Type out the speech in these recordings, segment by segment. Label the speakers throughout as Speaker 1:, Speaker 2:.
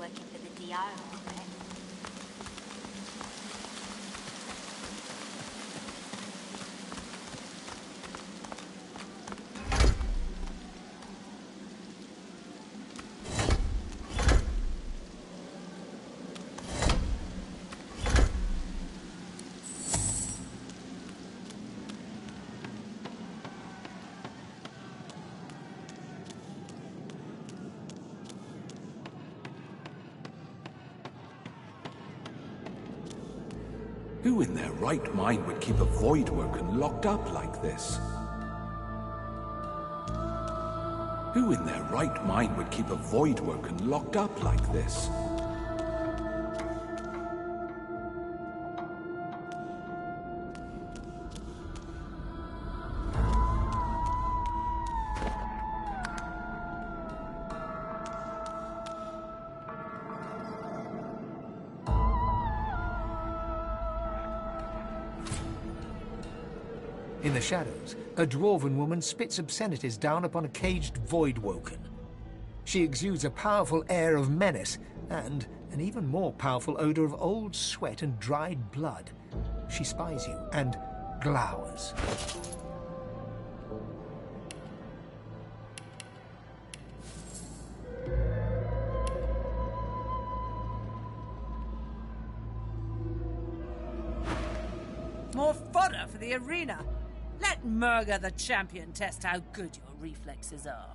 Speaker 1: working for the DO, correct?
Speaker 2: Who in their right mind would keep a void woken locked up like this? Who in their right mind would keep a void woken locked up like this?
Speaker 3: In the shadows, a dwarven woman spits obscenities down upon a caged void-woken. She exudes a powerful air of menace and an even more powerful odor of old sweat and dried blood. She spies you and glowers.
Speaker 4: More fodder for the arena. Let Murga the champion test how good your reflexes are.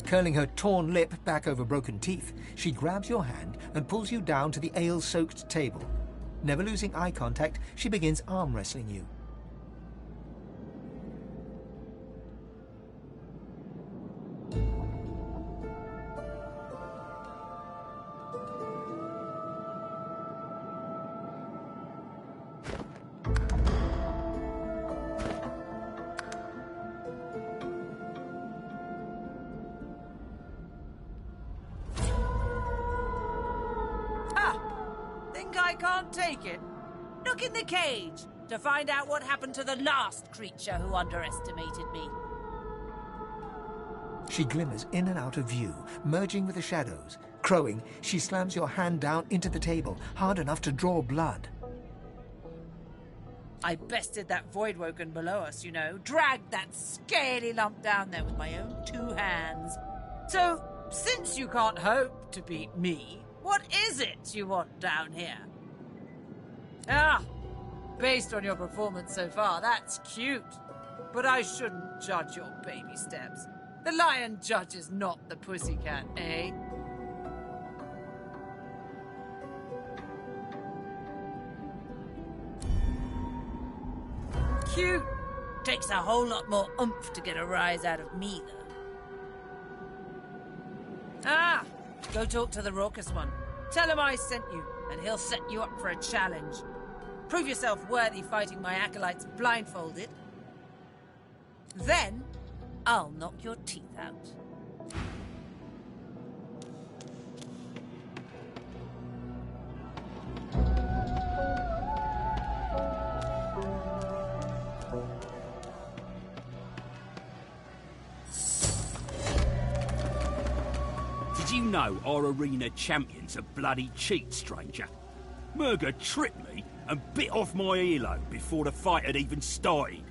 Speaker 3: Curling her torn lip back over broken teeth, she grabs your hand and pulls you down to the ale-soaked table. Never losing eye contact, she begins arm wrestling you.
Speaker 4: I can't take it. Look in the cage to find out what happened to the last creature who underestimated me.
Speaker 3: She glimmers in and out of view, merging with the shadows. Crowing, she slams your hand down into the table, hard enough to draw blood.
Speaker 4: I bested that void-woken below us, you know. Dragged that scaly lump down there with my own 2 hands. So, since you can't hope to beat me, what is it you want down here? Ah, based on your performance so far, that's cute. But I shouldn't judge your baby steps. The lion judges not the pussycat, eh? Cute. Takes a whole lot more oomph to get a rise out of me, though. Ah, go talk to the raucous one. Tell him I sent you, and he'll set you up for a challenge. Prove yourself worthy fighting my acolytes blindfolded. Then, I'll knock your teeth out.
Speaker 5: Did you know our arena champion's a bloody cheat, stranger? Murga tripped me and bit off my earlobe before the fight had even started.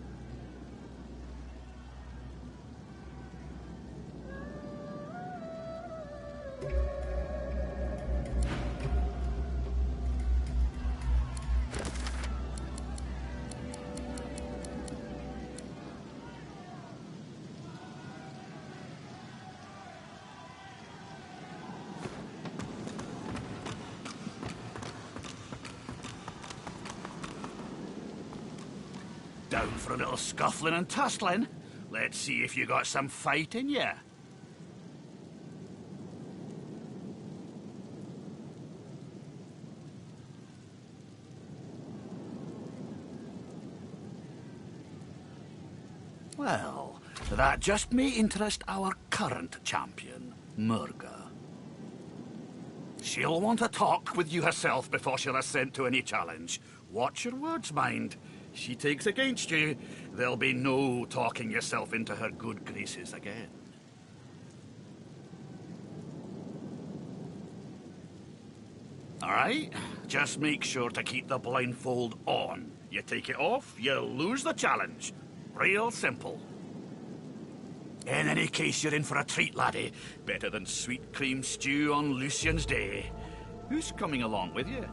Speaker 5: Down for a little scuffling and tussling. Let's see if you got some fight in ya. Well, that just may interest our current champion, Murga. She'll want to talk with you herself before she'll assent to any challenge. Watch your words, mind.
Speaker 1: she takes against you, there'll be no talking yourself into her good graces again. All right? Just make sure to keep the blindfold on. You take it off, you lose the challenge. Real simple. In any case, you're in for a treat, laddie. Better than sweet cream stew on Lucian's Day. Who's coming along with you?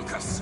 Speaker 2: Focus!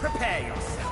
Speaker 5: Prepare yourself.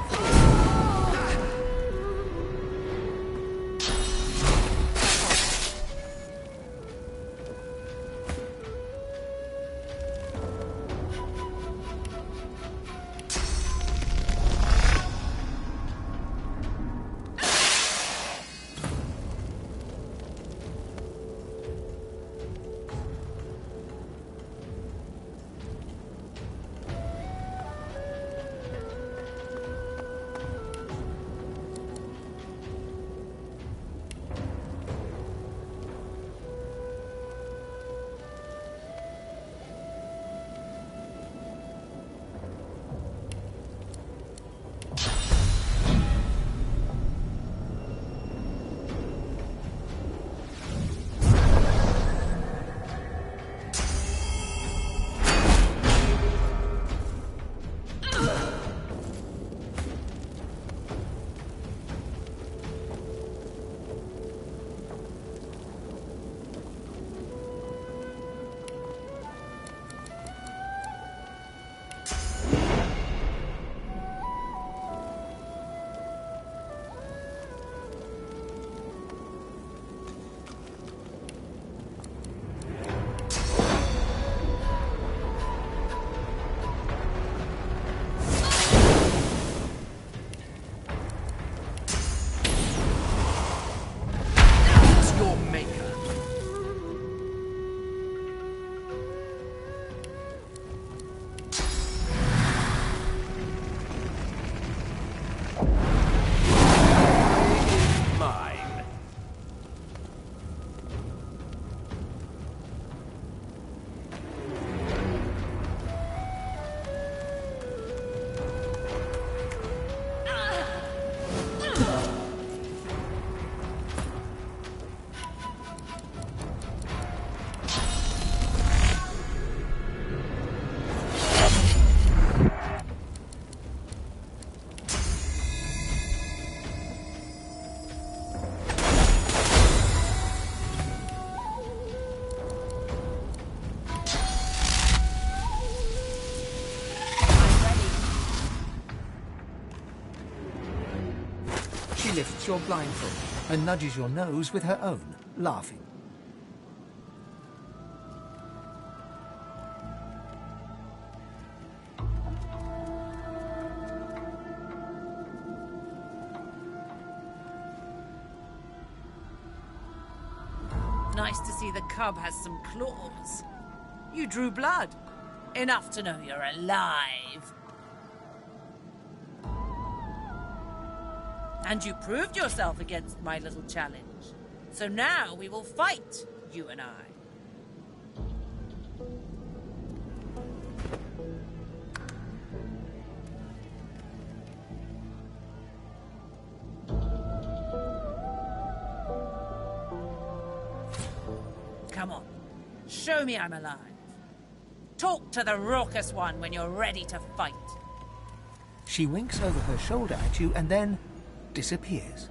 Speaker 3: She lifts your blindfold and nudges your nose with her own, laughing.
Speaker 4: Nice to see the cub has some claws. You drew blood. Enough to know you're alive. And you proved yourself against my little challenge. So now we will fight, you and I. Come on, show me I'm alive. Talk to the raucous one when you're ready to fight.
Speaker 3: She winks over her shoulder at you and then disappears.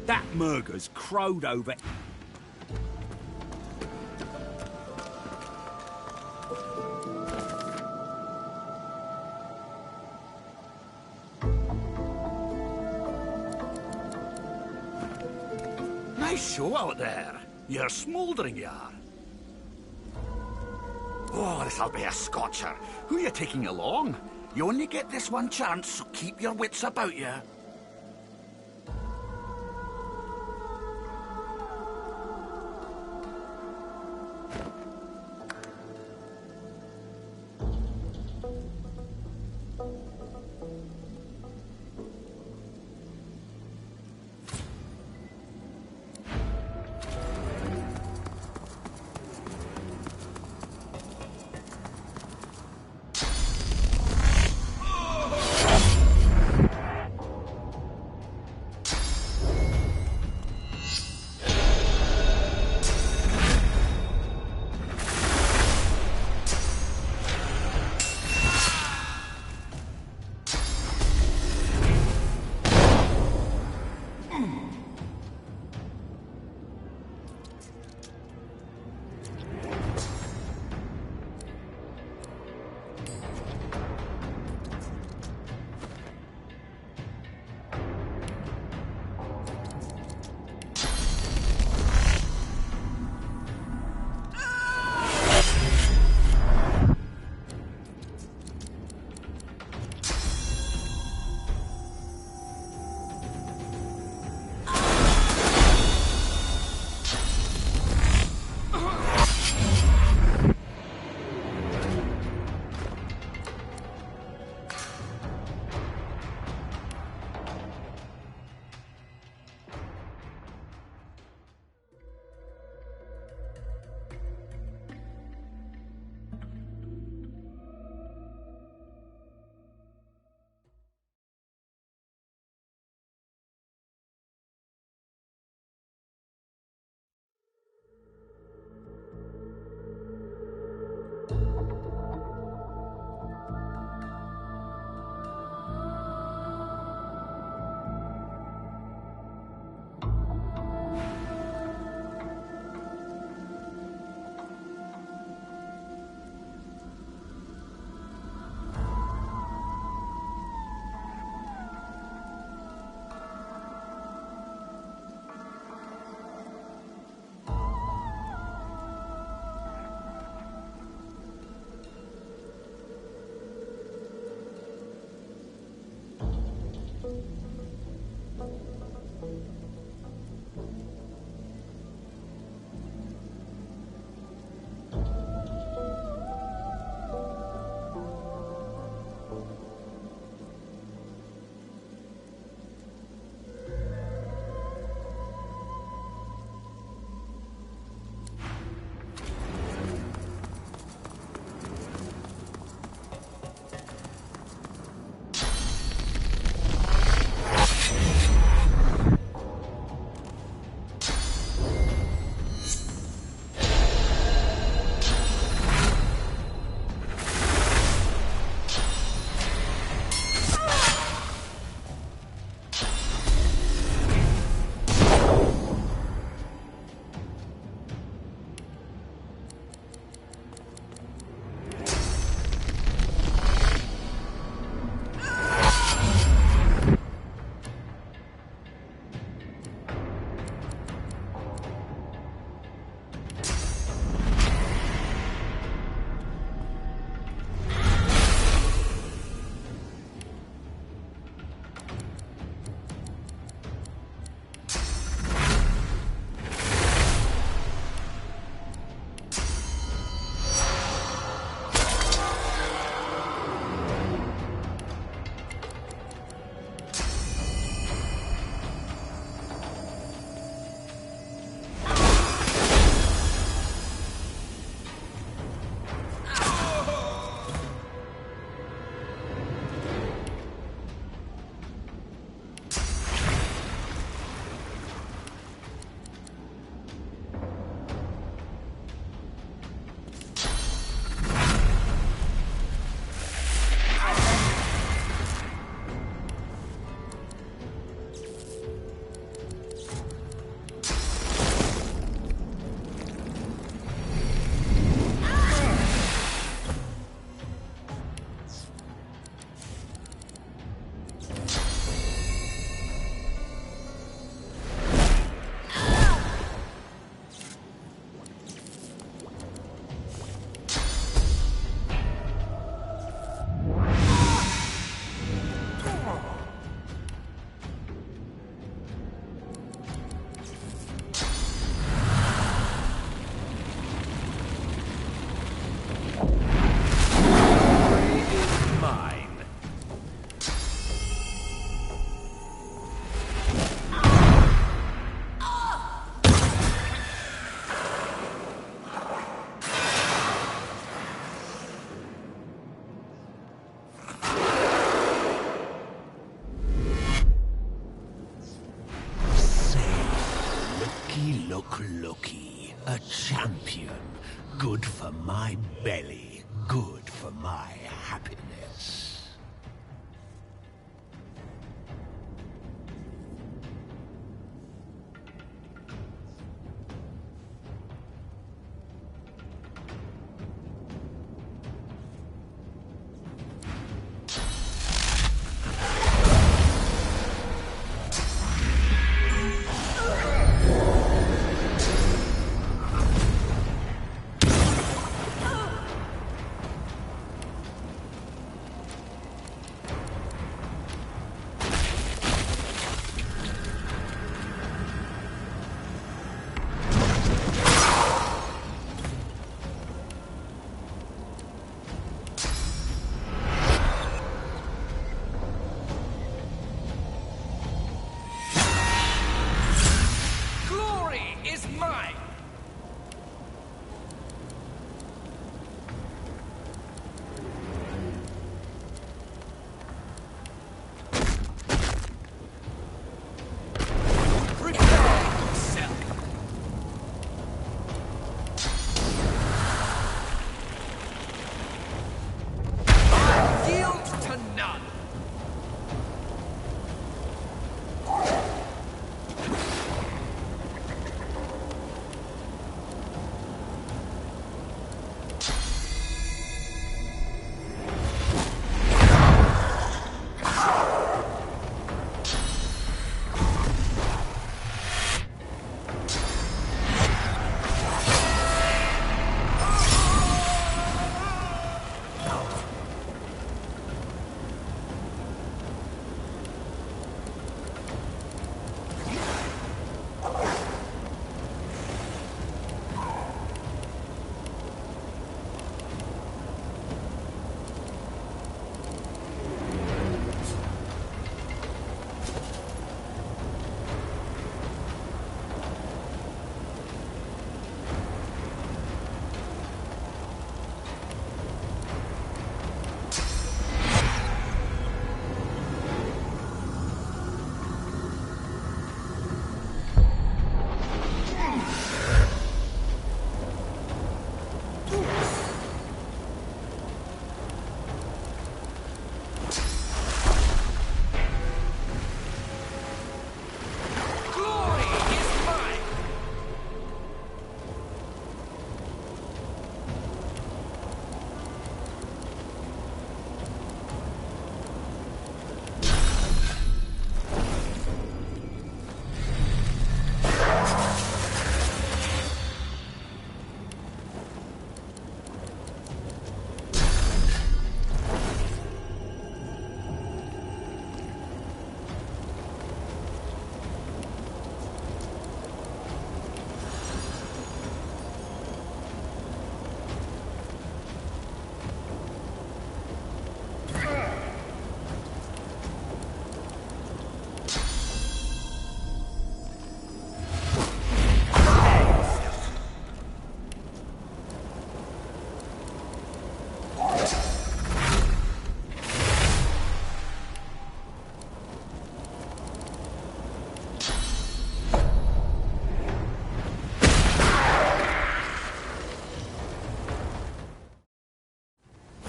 Speaker 5: That Murga's crowed over.
Speaker 1: Nice show out there. You're smouldering, you are. Oh, this'll be a scotcher. Who you taking along? You only get this one chance, so keep your wits about you.
Speaker 6: Looky. A champion. Good for my belly. Good for my happiness.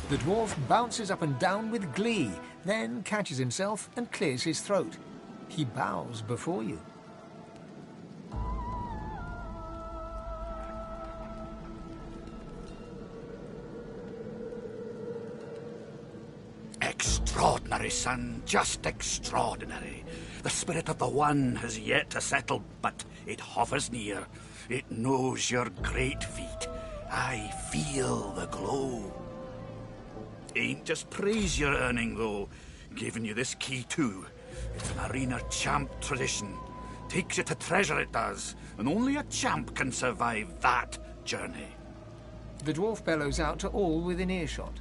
Speaker 3: The dwarf bounces up and down with glee, then catches himself and clears his throat. He bows before you.
Speaker 1: Extraordinary, son, just extraordinary. The spirit of the One has yet to settle, but it hovers near. It knows your great feat. I feel the glow. Ain't just praise you're earning, though. Giving you this key, too. It's an arena champ tradition. Takes you to treasure, it does. And only a champ can survive that journey.
Speaker 3: The dwarf bellows out to all within earshot.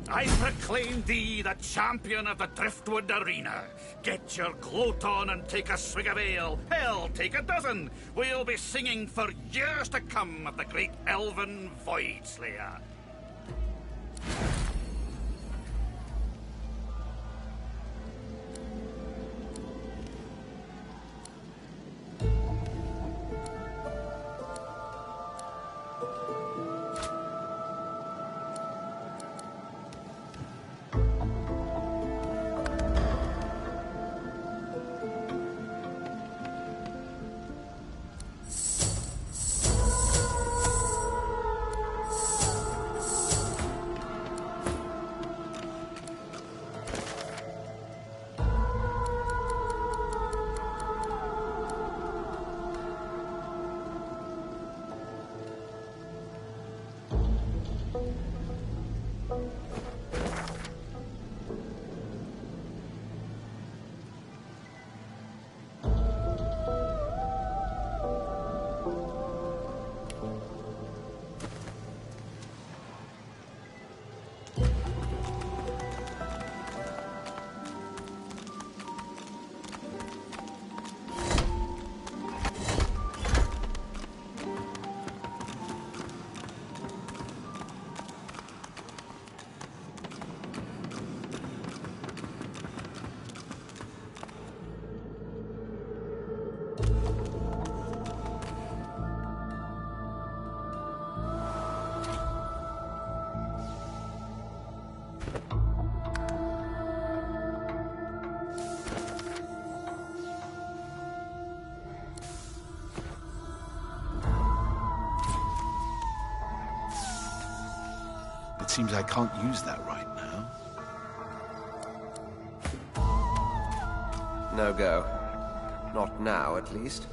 Speaker 1: I proclaim thee the champion of the Driftwood Arena. Get your gloat on and take a swig of ale. Hell, take a dozen. We'll be singing for years to come of the great elven Void Slayer.
Speaker 2: seems I can't use that right now.
Speaker 7: No go. Not now, at least.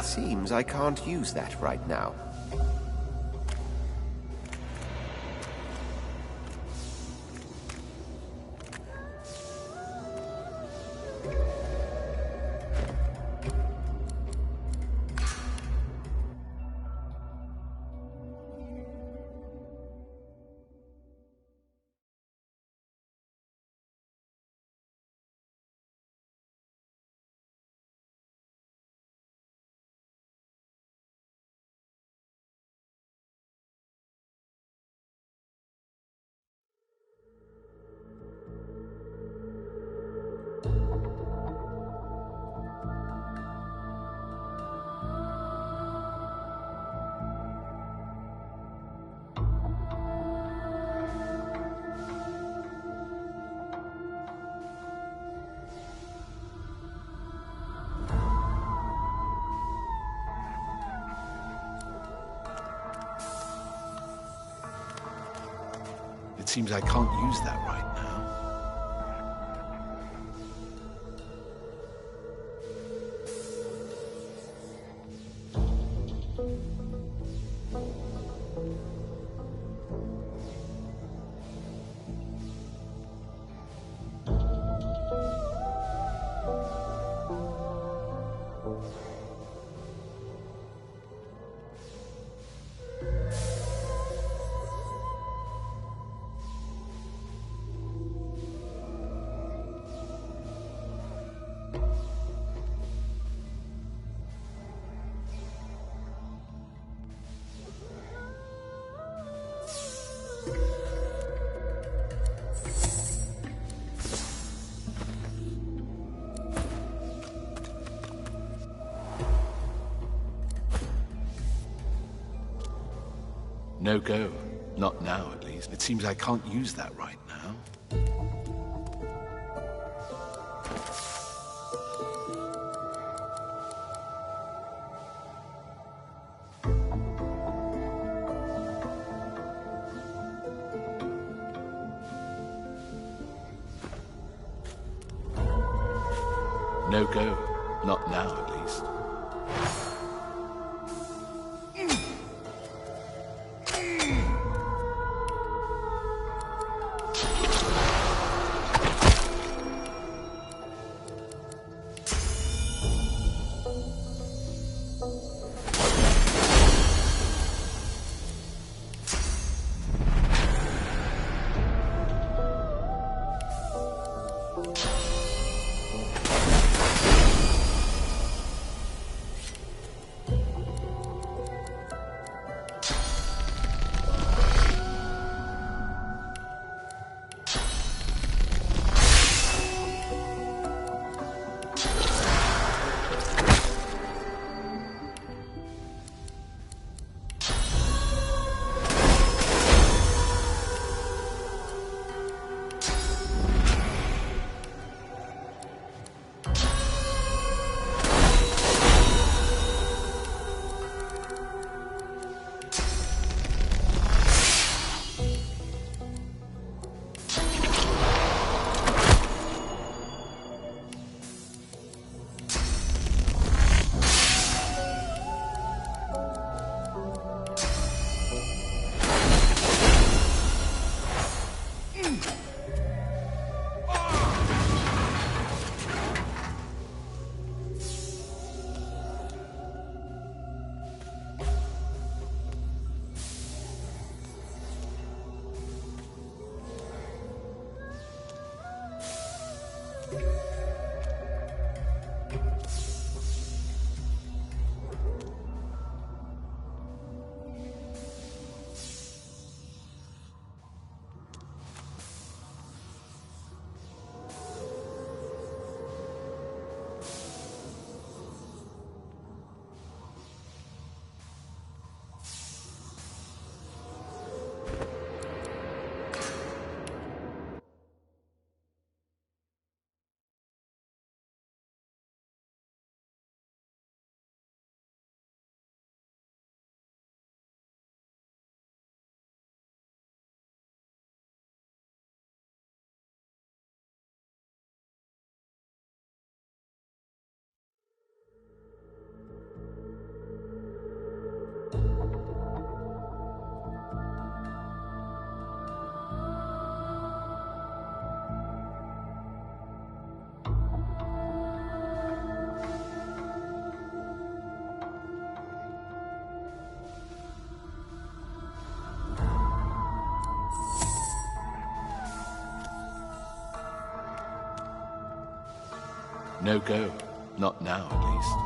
Speaker 7: Seems I can't use that right now.
Speaker 2: It seems I can't use that right now. No go. Not now, at least. It seems I can't use that right now. No go. Not now, at least. No go. Not now, at least.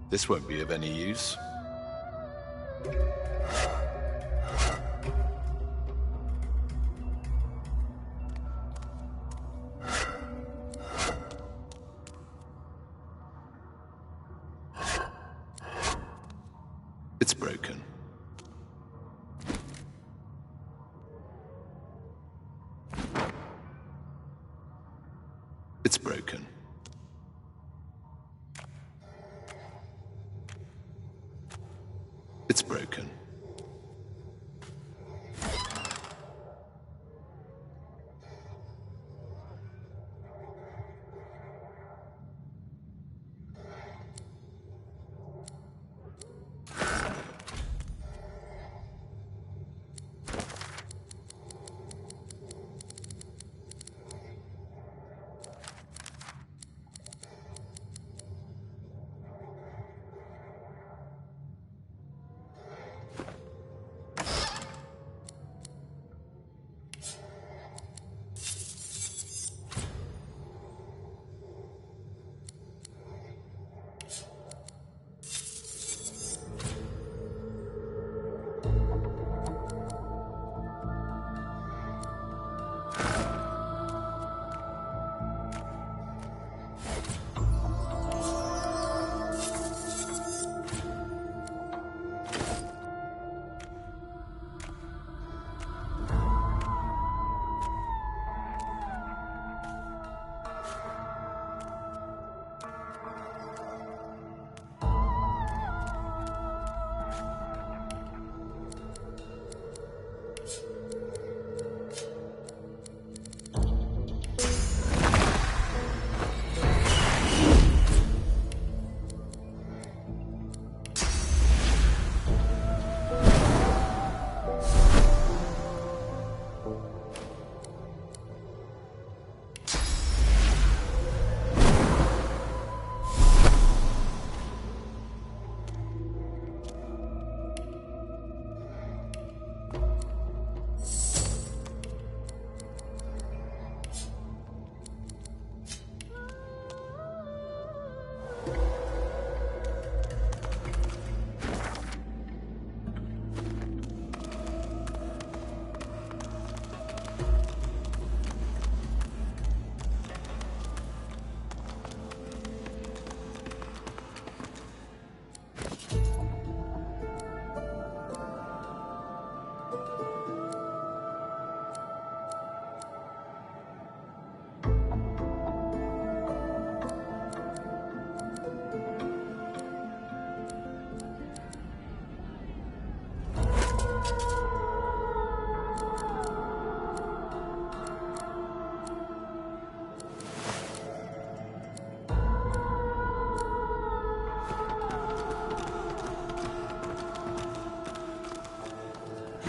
Speaker 2: This won't be of any use. It's broken. It's broken. It's broken.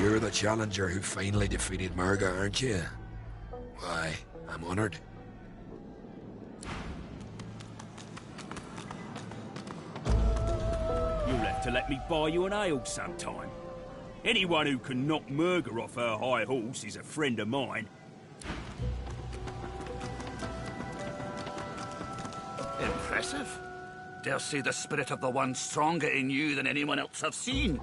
Speaker 8: You're the challenger who finally defeated Murga, aren't you? Why, I'm honored.
Speaker 5: You'll have to let me buy you an ale sometime. Anyone who can knock Murga off her high horse is a friend of mine.
Speaker 1: Impressive. Dare say the spirit of the one stronger in you than anyone else I've seen.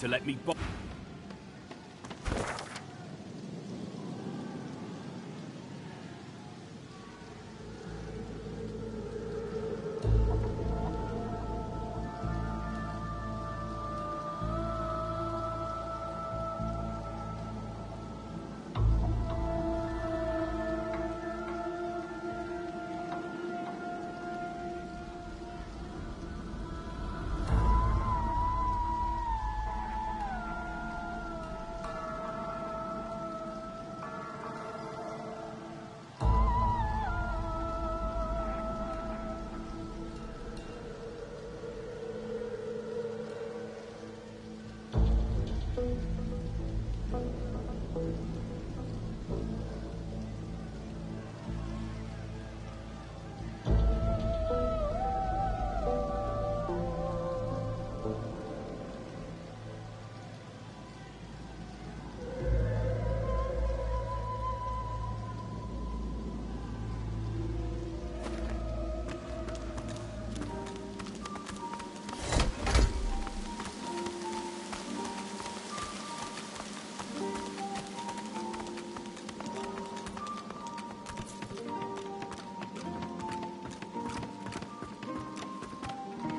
Speaker 5: to let me buy.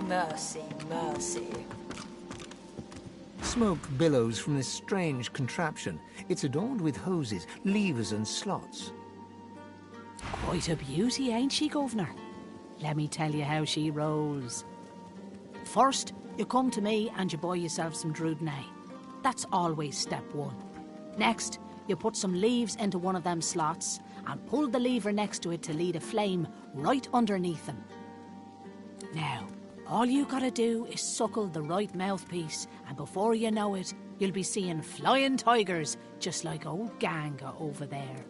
Speaker 4: Mercy, mercy.
Speaker 3: Smoke billows from this strange contraption. It's adorned with hoses, levers and slots.
Speaker 9: Quite a beauty, ain't she, Governor? Let me tell you how she rolls. First, you come to me and you buy yourself some Divinity. That's always step one. Next, you put some leaves into one of them slots and pull the lever next to it to lead a flame right underneath them. Now, all you gotta do is suckle the right mouthpiece, and before you know it, you'll be seeing flying tigers just like old Ganga over there.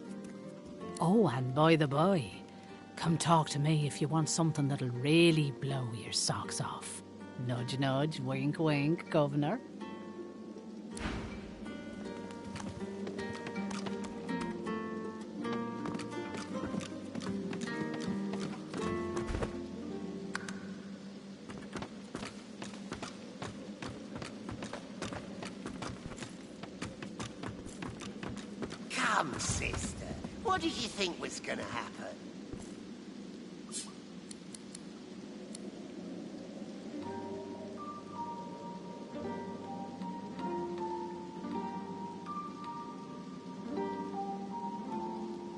Speaker 9: Oh, and by the by, come talk to me if you want something that'll really blow your socks off. Nudge, nudge, wink, wink, Governor.
Speaker 6: Come, sister. What did you think was gonna happen?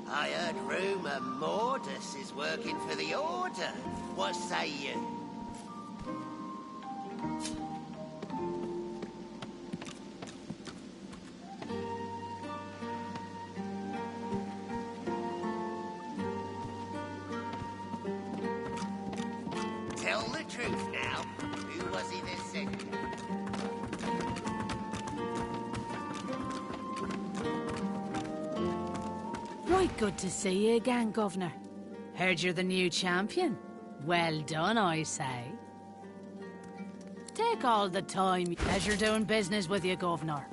Speaker 6: I heard rumour Mordus is working for the Order. What say you? Tell the truth now. Who was it that sent you?
Speaker 9: Right good to see you again, Governor. Heard you're the new champion. Well done, I say. Take all the time. Pleasure doing business with you, Governor.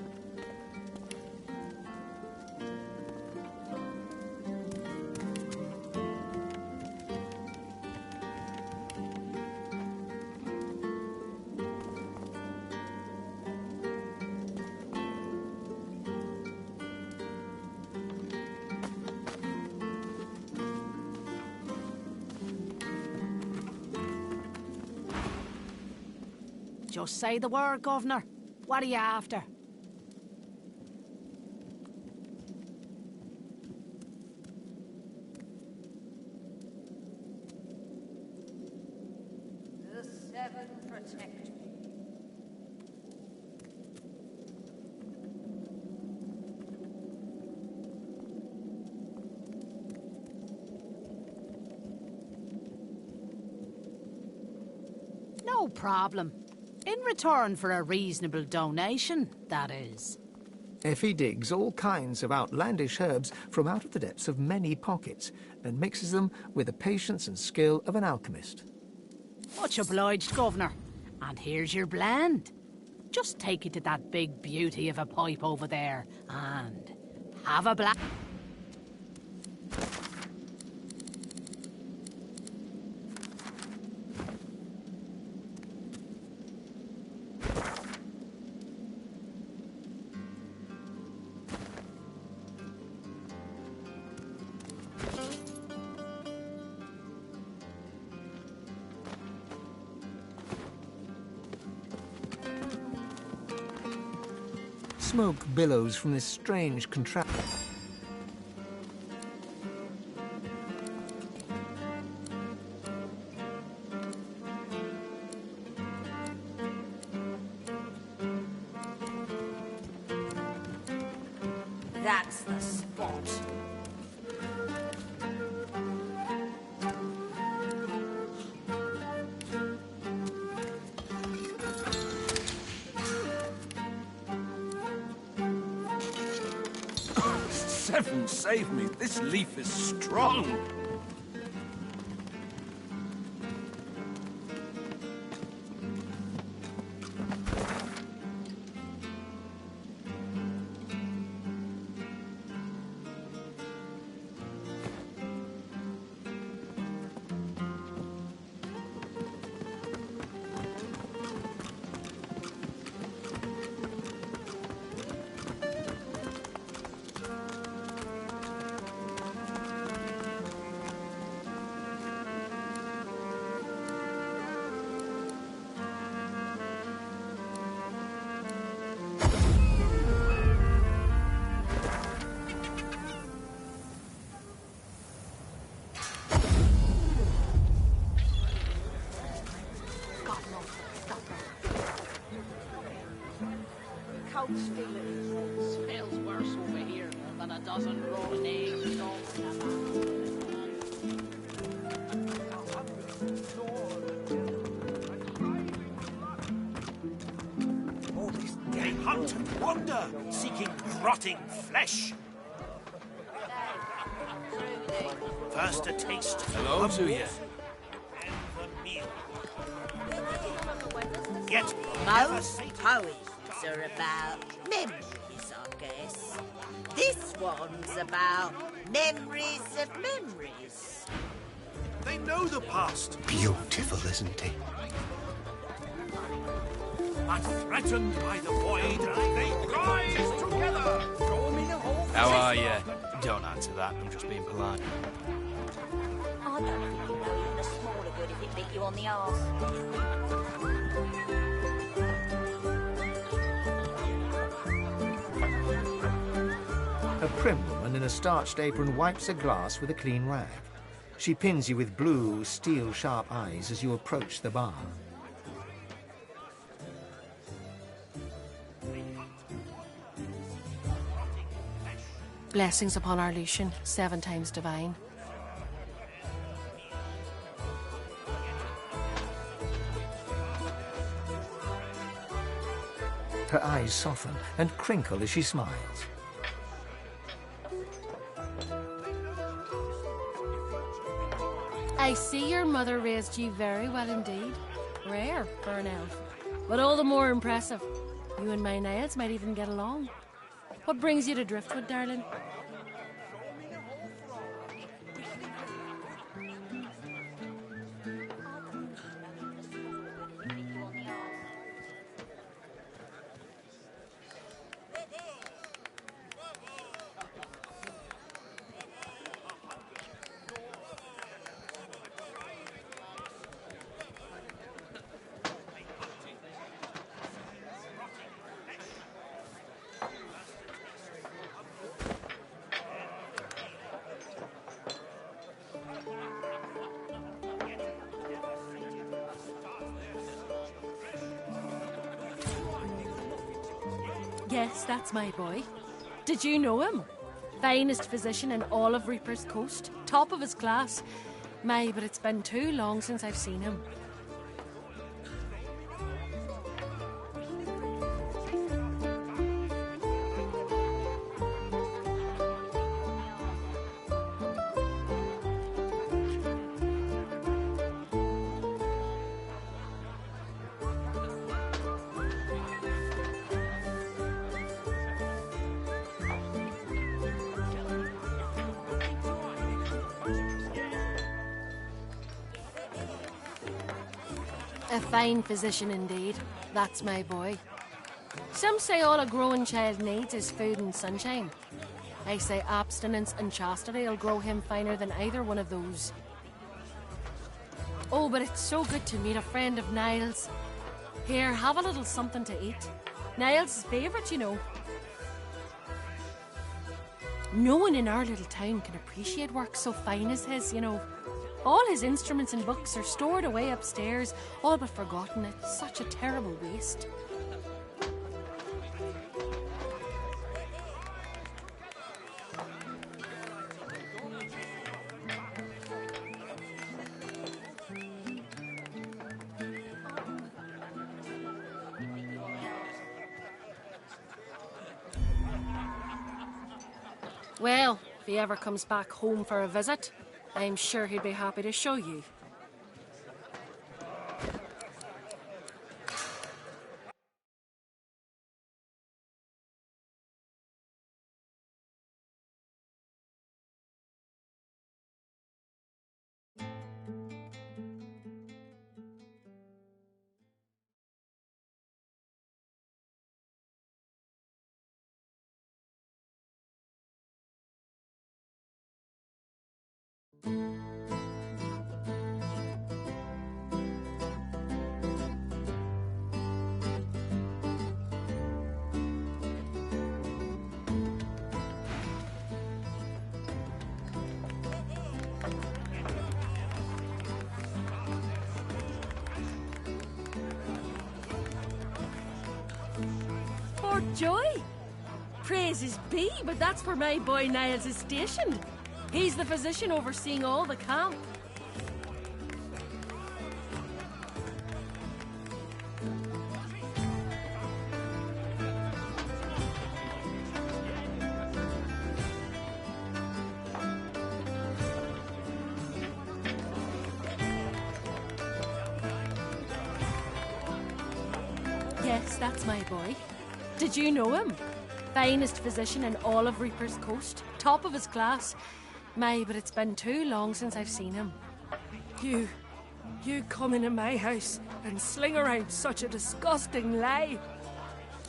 Speaker 9: Just say the word, Governor. What are you after?
Speaker 4: The Seven protect me.
Speaker 9: No problem. In return for a reasonable donation, that is.
Speaker 3: Effie digs all kinds of outlandish herbs from out of the depths of many pockets and mixes them with the patience and skill of an alchemist.
Speaker 9: Much obliged, Governor. And here's your blend. Just take it to that big beauty of a pipe over there and have a black...
Speaker 3: Smoke billows from this strange contraption.
Speaker 4: That's the spot.
Speaker 2: Heaven save me, this leaf is strong.
Speaker 9: Coat's feeling smells worse over here than a dozen rotten eggs off the
Speaker 10: They hunt and wander, seeking rotting flesh. First a taste.
Speaker 2: Hello to you.
Speaker 10: And the meal. Yet
Speaker 4: Most poems are about memories, I guess. This one's about memories of memories.
Speaker 10: they know the past,
Speaker 6: Beautiful, isn't he?
Speaker 10: but threatened by the void, they rise together.
Speaker 11: How are you? Don't answer that, I'm just being polite.
Speaker 12: I don't think you know even a smaller good if it bit you on the arse.
Speaker 3: A prim woman in a starched apron wipes a glass with a clean rag. She pins you with blue, steel-sharp eyes as you approach the bar.
Speaker 13: Blessings upon our Lucian, 7 times divine.
Speaker 3: Her eyes soften and crinkle as she smiles.
Speaker 13: I see your mother raised you very well indeed. Rare for an elf, but all the more impressive. You and my Niles might even get along. What brings you to Driftwood, darling? Yes, that's my boy. Did you know him? Finest physician in all of Reaper's Coast. Top of his class. My, but it's been too long since I've seen him. A fine physician indeed. That's my boy. Some say all a growing child needs is food and sunshine. I say abstinence and chastity will grow him finer than either one of those. Oh, but it's so good to meet a friend of Niles. Here, have a little something to eat. Niles' favourite, you know. No one in our little town can appreciate work so fine as his, you know. All his instruments and books are stored away upstairs, all but forgotten. It's such a terrible waste. Well, if he ever comes back home for a visit, I'm sure he'd be happy to show you. For joy! Praises be, but that's where my boy Niles is stationed. He's the physician overseeing all the camp. Yes, that's my boy. Did you know him? Finest physician in all of Reaper's Coast. Top of his class. My, but it's been too long since I've seen him. You come into my house and sling around such a disgusting lie.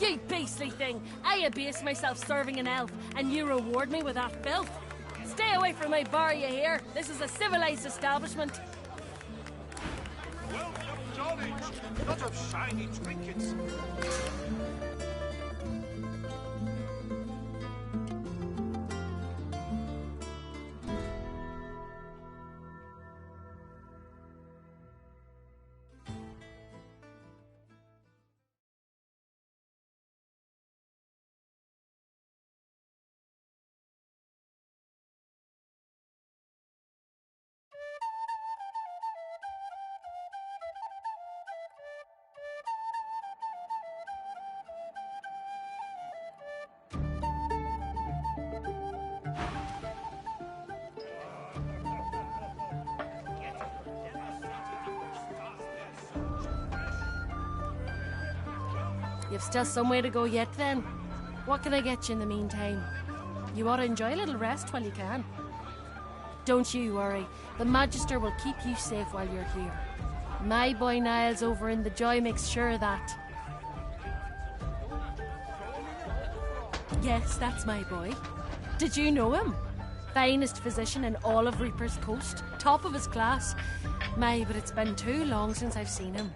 Speaker 13: You beastly thing! I abase myself serving an elf, and you reward me with that filth. Stay away from my bar, you hear? This is a civilized establishment.
Speaker 10: Welcome, Johnny. Not of shiny trinkets.
Speaker 13: You've still some way to go yet, then. What can I get you in the meantime? You ought to enjoy a little rest while you can. Don't you worry. The Magister will keep you safe while you're here. My boy Niles over in the Joy makes sure of that. Yes, that's my boy. Did you know him? Finest physician in all of Reaper's Coast. Top of his class. My, but it's been too long since I've seen him.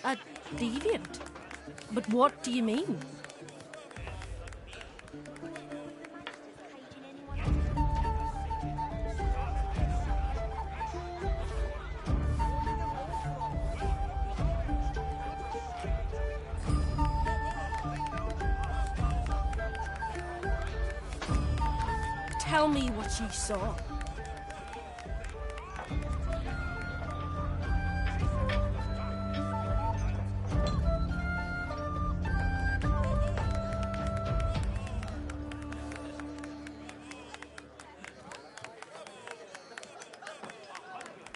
Speaker 13: A deviant? But what do you mean? Tell me what you saw.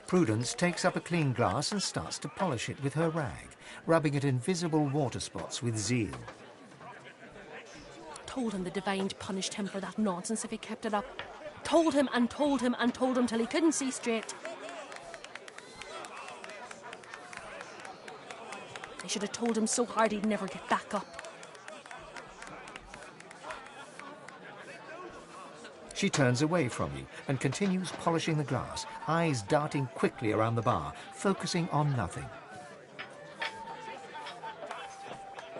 Speaker 3: Prudence takes up a clean glass and starts to polish it with her rag, rubbing at invisible water spots with zeal.
Speaker 13: Told him the Divine punished him for that nonsense if he kept it up. Told him and told him and told him till he couldn't see straight. I should have told him so hard he'd never get back up.
Speaker 3: She turns away from you and continues polishing the glass, eyes darting quickly around the bar, focusing on nothing.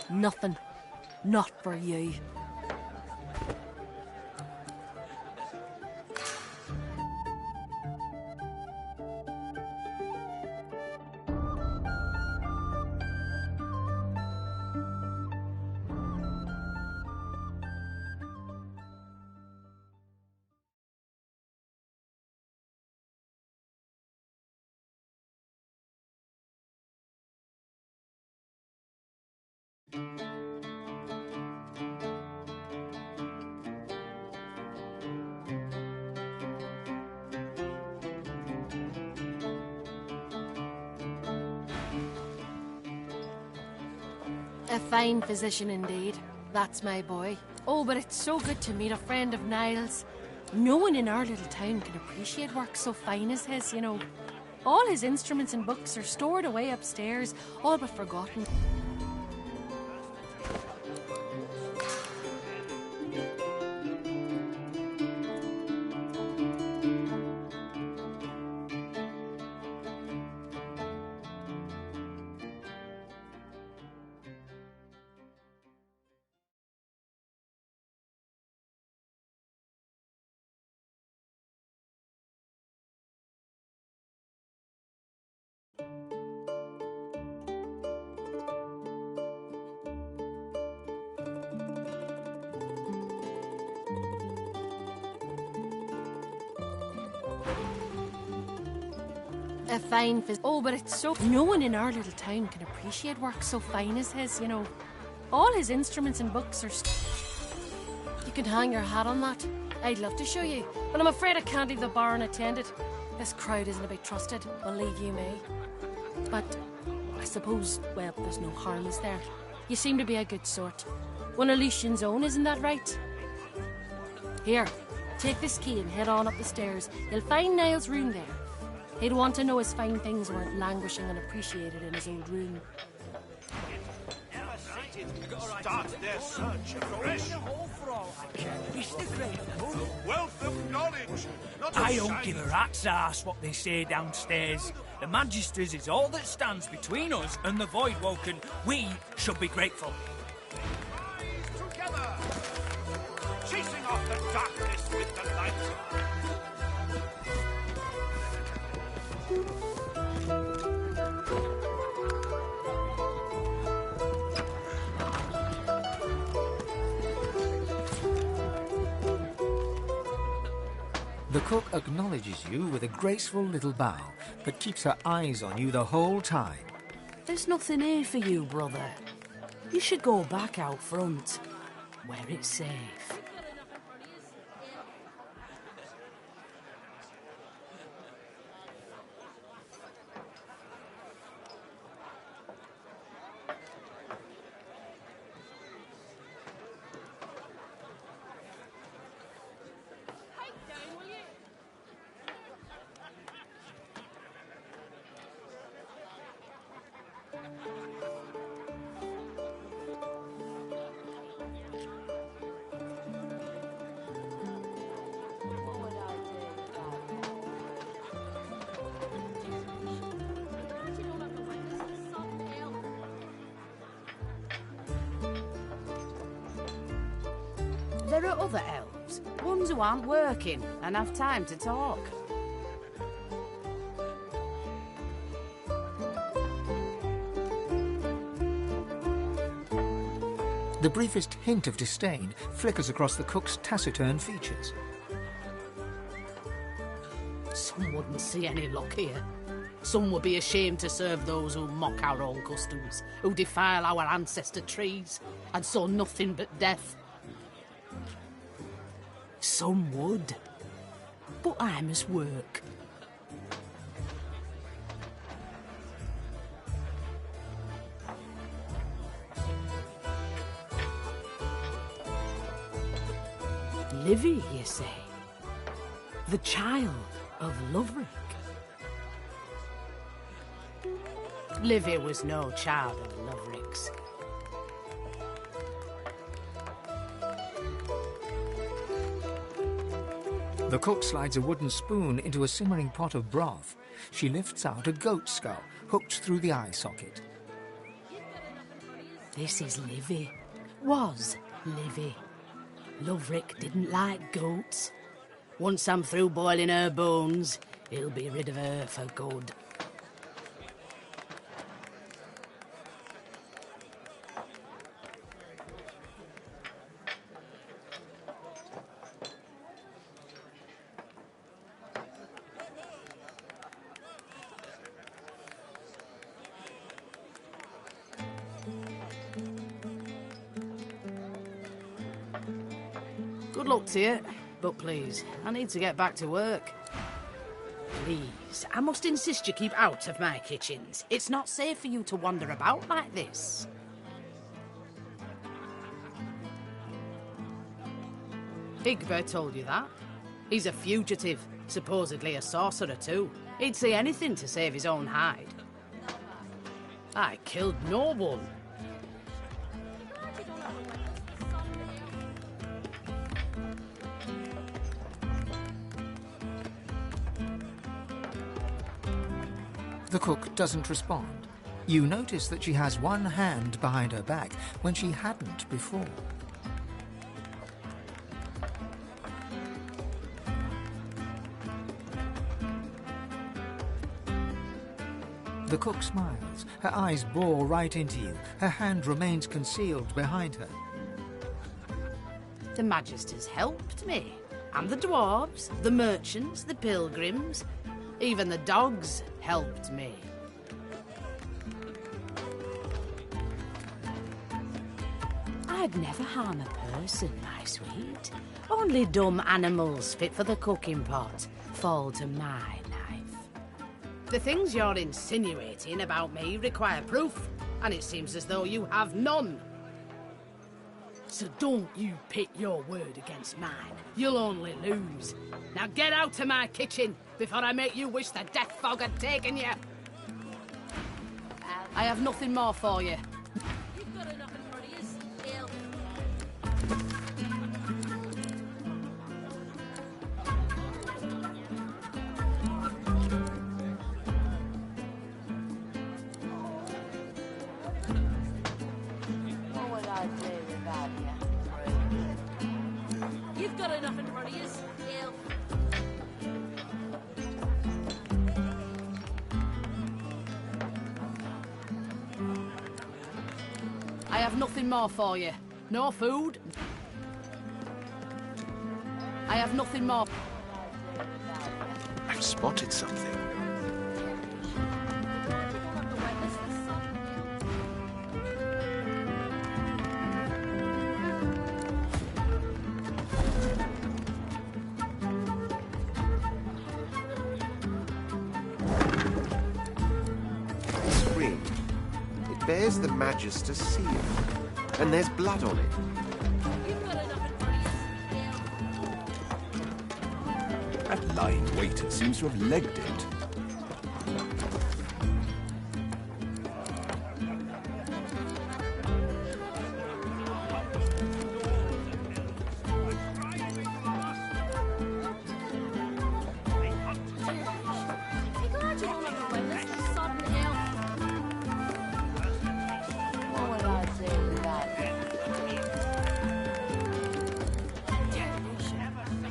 Speaker 13: Nothing. Not for you. A fine physician indeed. That's my boy. Oh, but it's so good to meet a friend of Niall's. No one in our little town can appreciate work so fine as his, you know. All his instruments and books are stored away upstairs, all but forgotten. A fine Oh, but it's so... No one in our little town can appreciate work so fine as his, you know. All his instruments and books are... You can hang your hat on that. I'd love to show you, but I'm afraid I can't leave the bar unattended. This crowd isn't a bit trusted, believe you me. But I suppose, well, there's no harm, is there? You seem to be a good sort. One of Lucian's own, isn't that right? Here, take this key and head on up the stairs. You'll find Niall's room there. He'd want to know his fine things weren't languishing unappreciated in his old room.
Speaker 10: Start their search afresh. A wealth of knowledge.
Speaker 14: I don't give a rat's ass what they say downstairs. The Magisters is all that stands between us and the Voidwoken. We should be grateful.
Speaker 10: Rise together, chasing off the darkness with the light.
Speaker 3: The cook acknowledges you with a graceful little bow, but keeps her eyes on you the whole time.
Speaker 9: There's nothing here for you, brother. You should go back out front, where it's safe.
Speaker 15: There are other elves, ones who aren't working and have time to talk.
Speaker 3: The briefest hint of disdain flickers across the cook's taciturn features.
Speaker 15: Some wouldn't see any luck here. Some would be ashamed to serve those who mock our own customs, who defile our ancestor trees, and saw nothing but death. Some would. But I must work. Livy, you say? The child of Loverick? Livy was no child of Loverick's.
Speaker 3: The cook slides a wooden spoon into a simmering pot of broth. She lifts out a goat skull, hooked through the eye socket.
Speaker 9: This is Livy. Was Livy. Loverick didn't like goats. Once I'm through boiling her bones, he'll be rid of her for good. Good luck to you, but please, I need to get back to work. Please, I must insist you keep out of my kitchens. It's not safe for you to wander about like this. Higbert told you that. He's a fugitive, supposedly a sorcerer too. He'd say anything to save his own hide. I killed no one.
Speaker 3: The cook doesn't respond. You notice that she has one hand behind her back when she hadn't before. The cook smiles. Her eyes bore right into you. Her hand remains concealed behind her.
Speaker 9: The Magisters helped me. And the dwarves, the merchants, the pilgrims, even the dogs helped me. I'd never harm a person, my sweet. Only dumb animals fit for the cooking pot fall to my knife. The things you're insinuating about me require proof, and it seems as though you have none. So don't you pit your word against mine. You'll only lose. Now get out of my kitchen before I make you wish the death fog had taken you. I have nothing more for you.
Speaker 12: You've got enough in front of you, Ill. What would I do without you? You've got enough in front of you, Ill.
Speaker 9: I have nothing more for you. No food. I have nothing more.
Speaker 7: I've spotted something. This ring. It bears the Magister's seal. And there's blood on it.
Speaker 2: That lying waiter seems to have legged it.
Speaker 12: What would I do without you?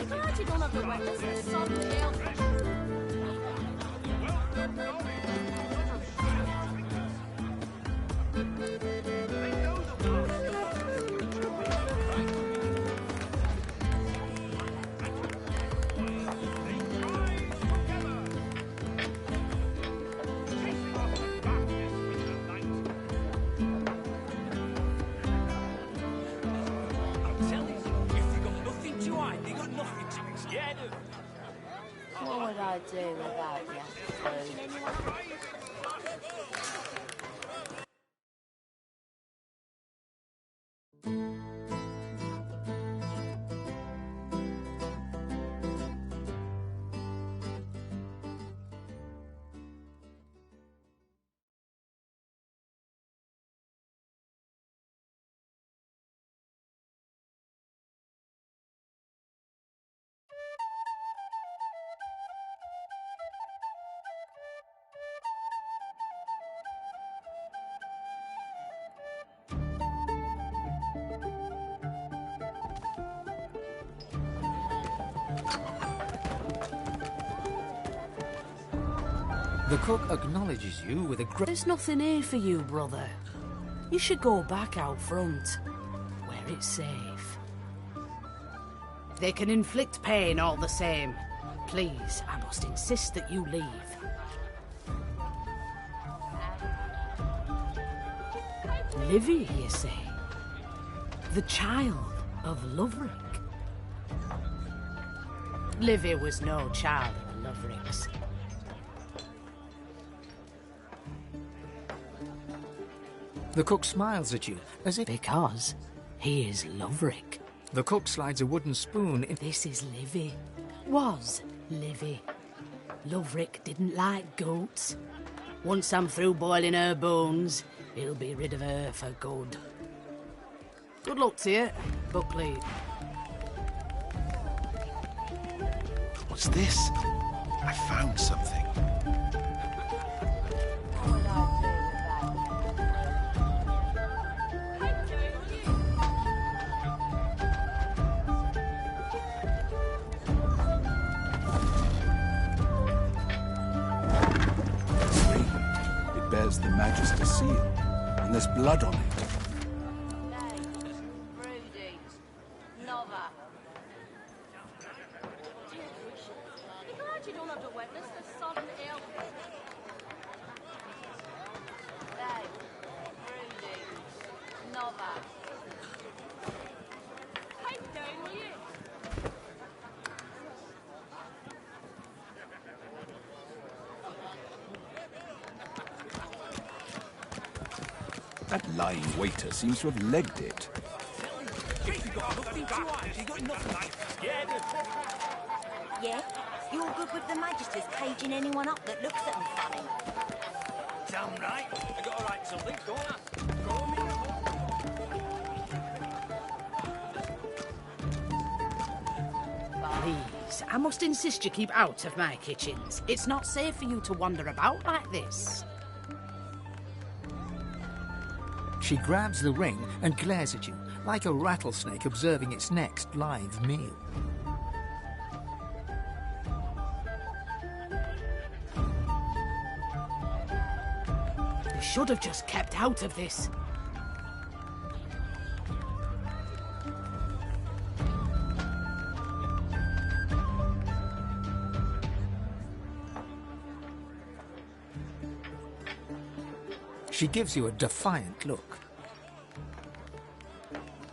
Speaker 12: Glad you don't have the weapons and sudden Ill.
Speaker 14: I'm telling you, if they got nothing to hide, they got nothing to be scared of.
Speaker 12: What would I do without you?
Speaker 3: The cook acknowledges you with a great...
Speaker 9: There's nothing here for you, brother. You should go back out front, where it's safe. They can inflict pain all the same. Please, I must insist that you leave. Livy, you say? The child of Loverick? Livy was no child of the Lovericks.
Speaker 3: The cook smiles at you, as if...
Speaker 9: Because he is Loverick.
Speaker 3: The cook slides a wooden spoon in...
Speaker 9: This is Livy. Was Livy. Loverick didn't like goats. Once I'm through boiling her bones, he'll be rid of her for good. Good luck to you, but please.
Speaker 7: What's this? I found something.
Speaker 2: It bears the Magister's seal, and there's blood on it. That lying waiter seems to have legged it.
Speaker 12: Yeah? You're good with the Magisters caging anyone up that looks at them funny.
Speaker 14: Damn right. I gotta write something, don't I? Go on,
Speaker 9: Please, I must insist you keep out of my kitchens. It's not safe for you to wander about like this.
Speaker 3: She grabs the ring and glares at you, like a rattlesnake observing its next live meal.
Speaker 9: You should have just kept out of this.
Speaker 3: She gives you a defiant look.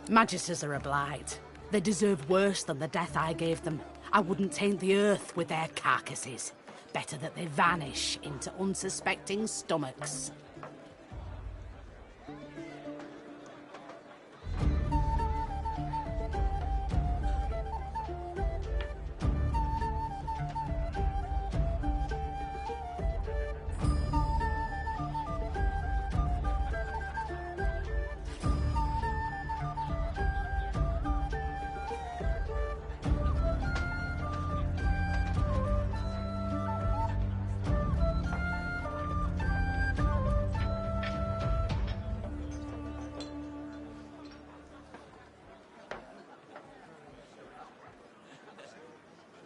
Speaker 9: Magisters are a blight. They deserve worse than the death I gave them. I wouldn't taint the earth with their carcasses. Better that they vanish into unsuspecting stomachs.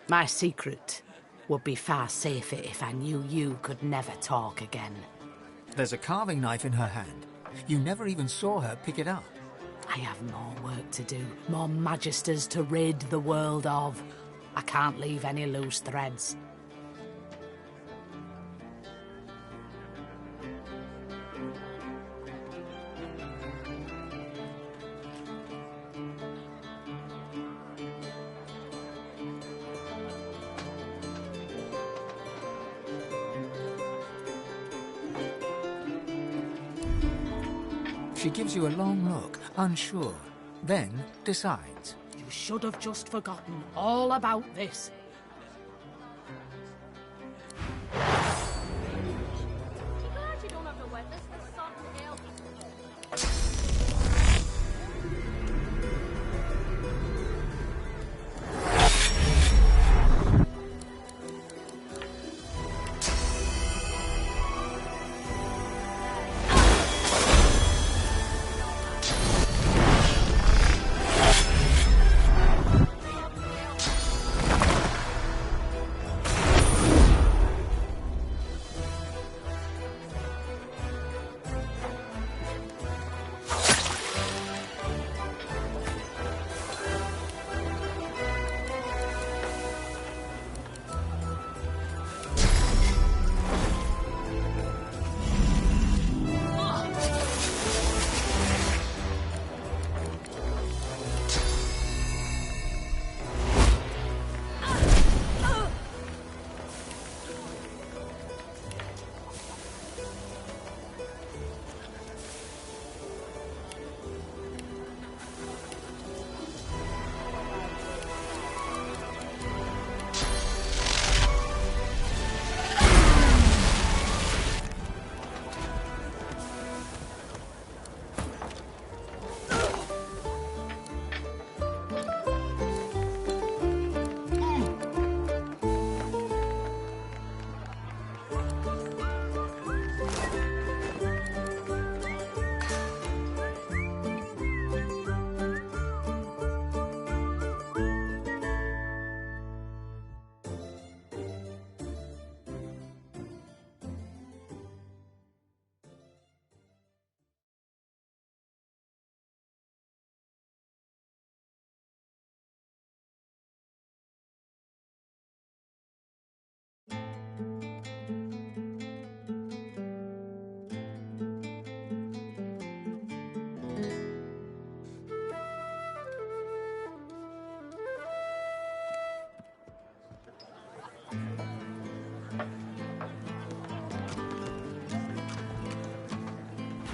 Speaker 9: My secret would be far safer if I knew you could never talk again.
Speaker 3: There's a carving knife in her hand. You never even saw her pick it up.
Speaker 9: I have more work to do, more Magisters to rid the world of. I can't leave any loose threads.
Speaker 3: She gives you a long look, unsure, then decides.
Speaker 9: You should have just forgotten all about this.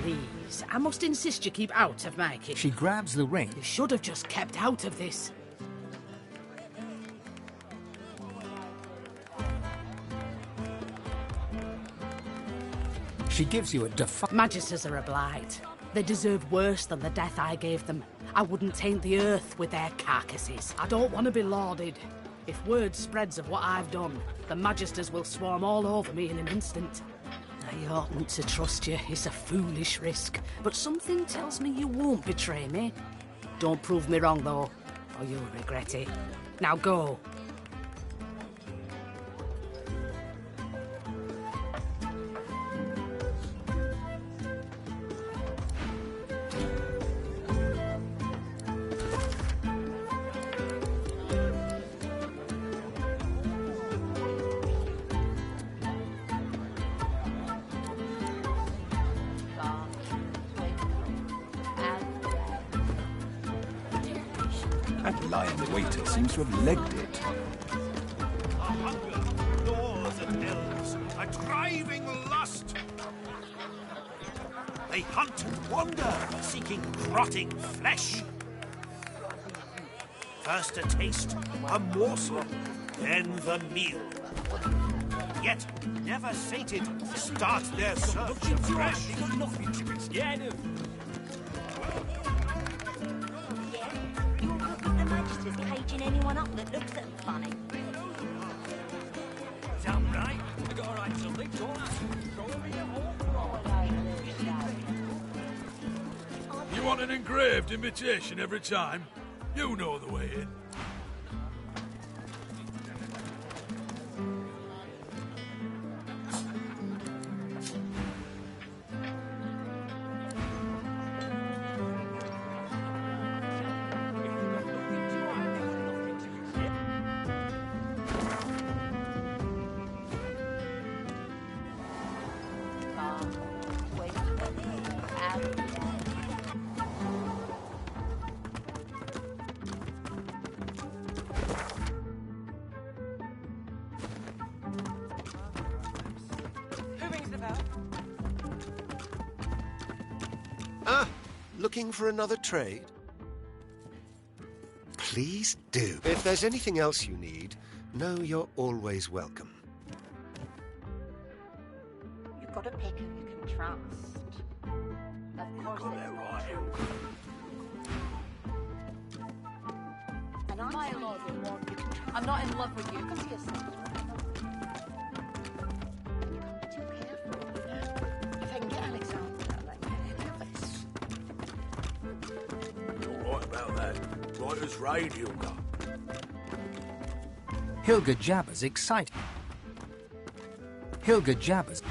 Speaker 15: please. I must insist you keep out of my kitchen.
Speaker 3: She grabs the ring.
Speaker 15: You should have just kept out of this.
Speaker 3: She gives you a
Speaker 15: Magisters are a blight. They deserve worse than the death I gave them. I wouldn't taint the earth with their carcasses. I don't want to be lauded. If word spreads of what I've done, the Magisters will swarm all over me in an instant. I oughtn't to trust you. It's a foolish risk. But something tells me you won't betray me. Don't prove me wrong, though, or you'll regret it. Now go.
Speaker 2: That lion waiter seems to have legged it.
Speaker 10: A hunger gnaws at elves, a driving lust. They hunt and wander, seeking rotting flesh. First a taste, a morsel, then the meal. Yet, never sated, start their search afresh.
Speaker 14: They got nothing to be scared of.
Speaker 12: The Magister's caging anyone up that looks at them funny.
Speaker 14: Damn right. I got a right to live, don't I?
Speaker 16: You want an engraved invitation every time? You know the way in.
Speaker 7: Looking for another trade? Please do. If there's anything else you need, know you're always welcome.
Speaker 12: You've got a pick who you can trust. Of course it's not true. And I'm saying you can trust. I'm not in love with you. Come to yourself. You can't be too careful, you know? If I can get Alexander, then Elvis.
Speaker 16: You're right about that. Right as rain, Hilda.
Speaker 3: Hilga jabbers excited. Hilga jabbers.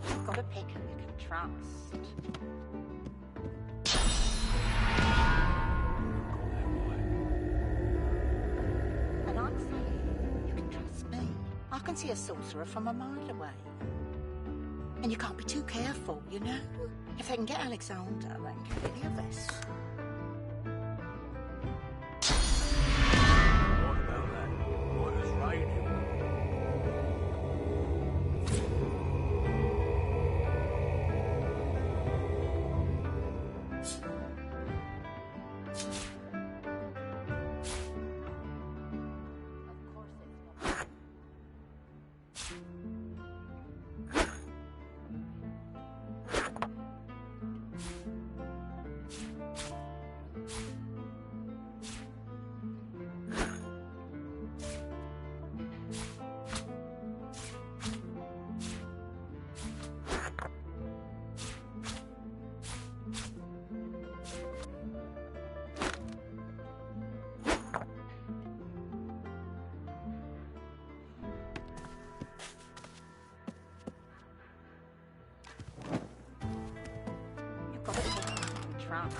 Speaker 12: You've got a pick who you can trust. And I'm saying you can trust me. I can see a sorcerer from a mile away. And you can't be too careful, you know? If they can get Alexander, then can you hear this?
Speaker 16: Right about that. Right as rain, Hilda.
Speaker 12: trust.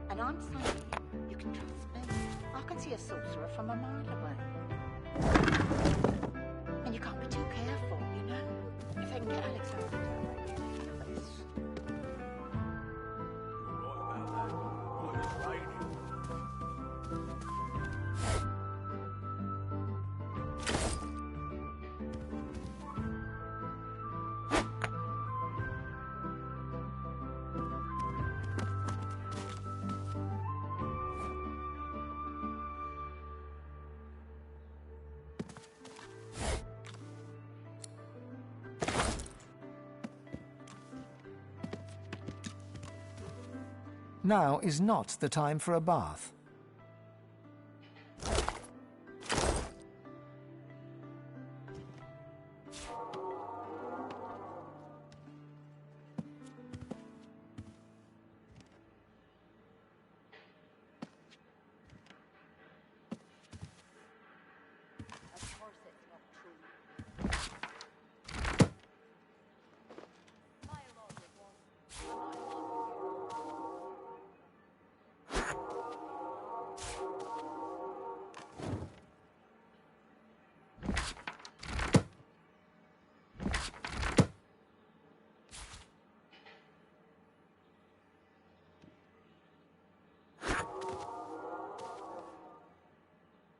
Speaker 12: And I'm saying you can trust me. I can see a sorcerer from a mile away. And you can't be too careful, you know? If I can get Alexander.
Speaker 3: Now is not the time for a bath.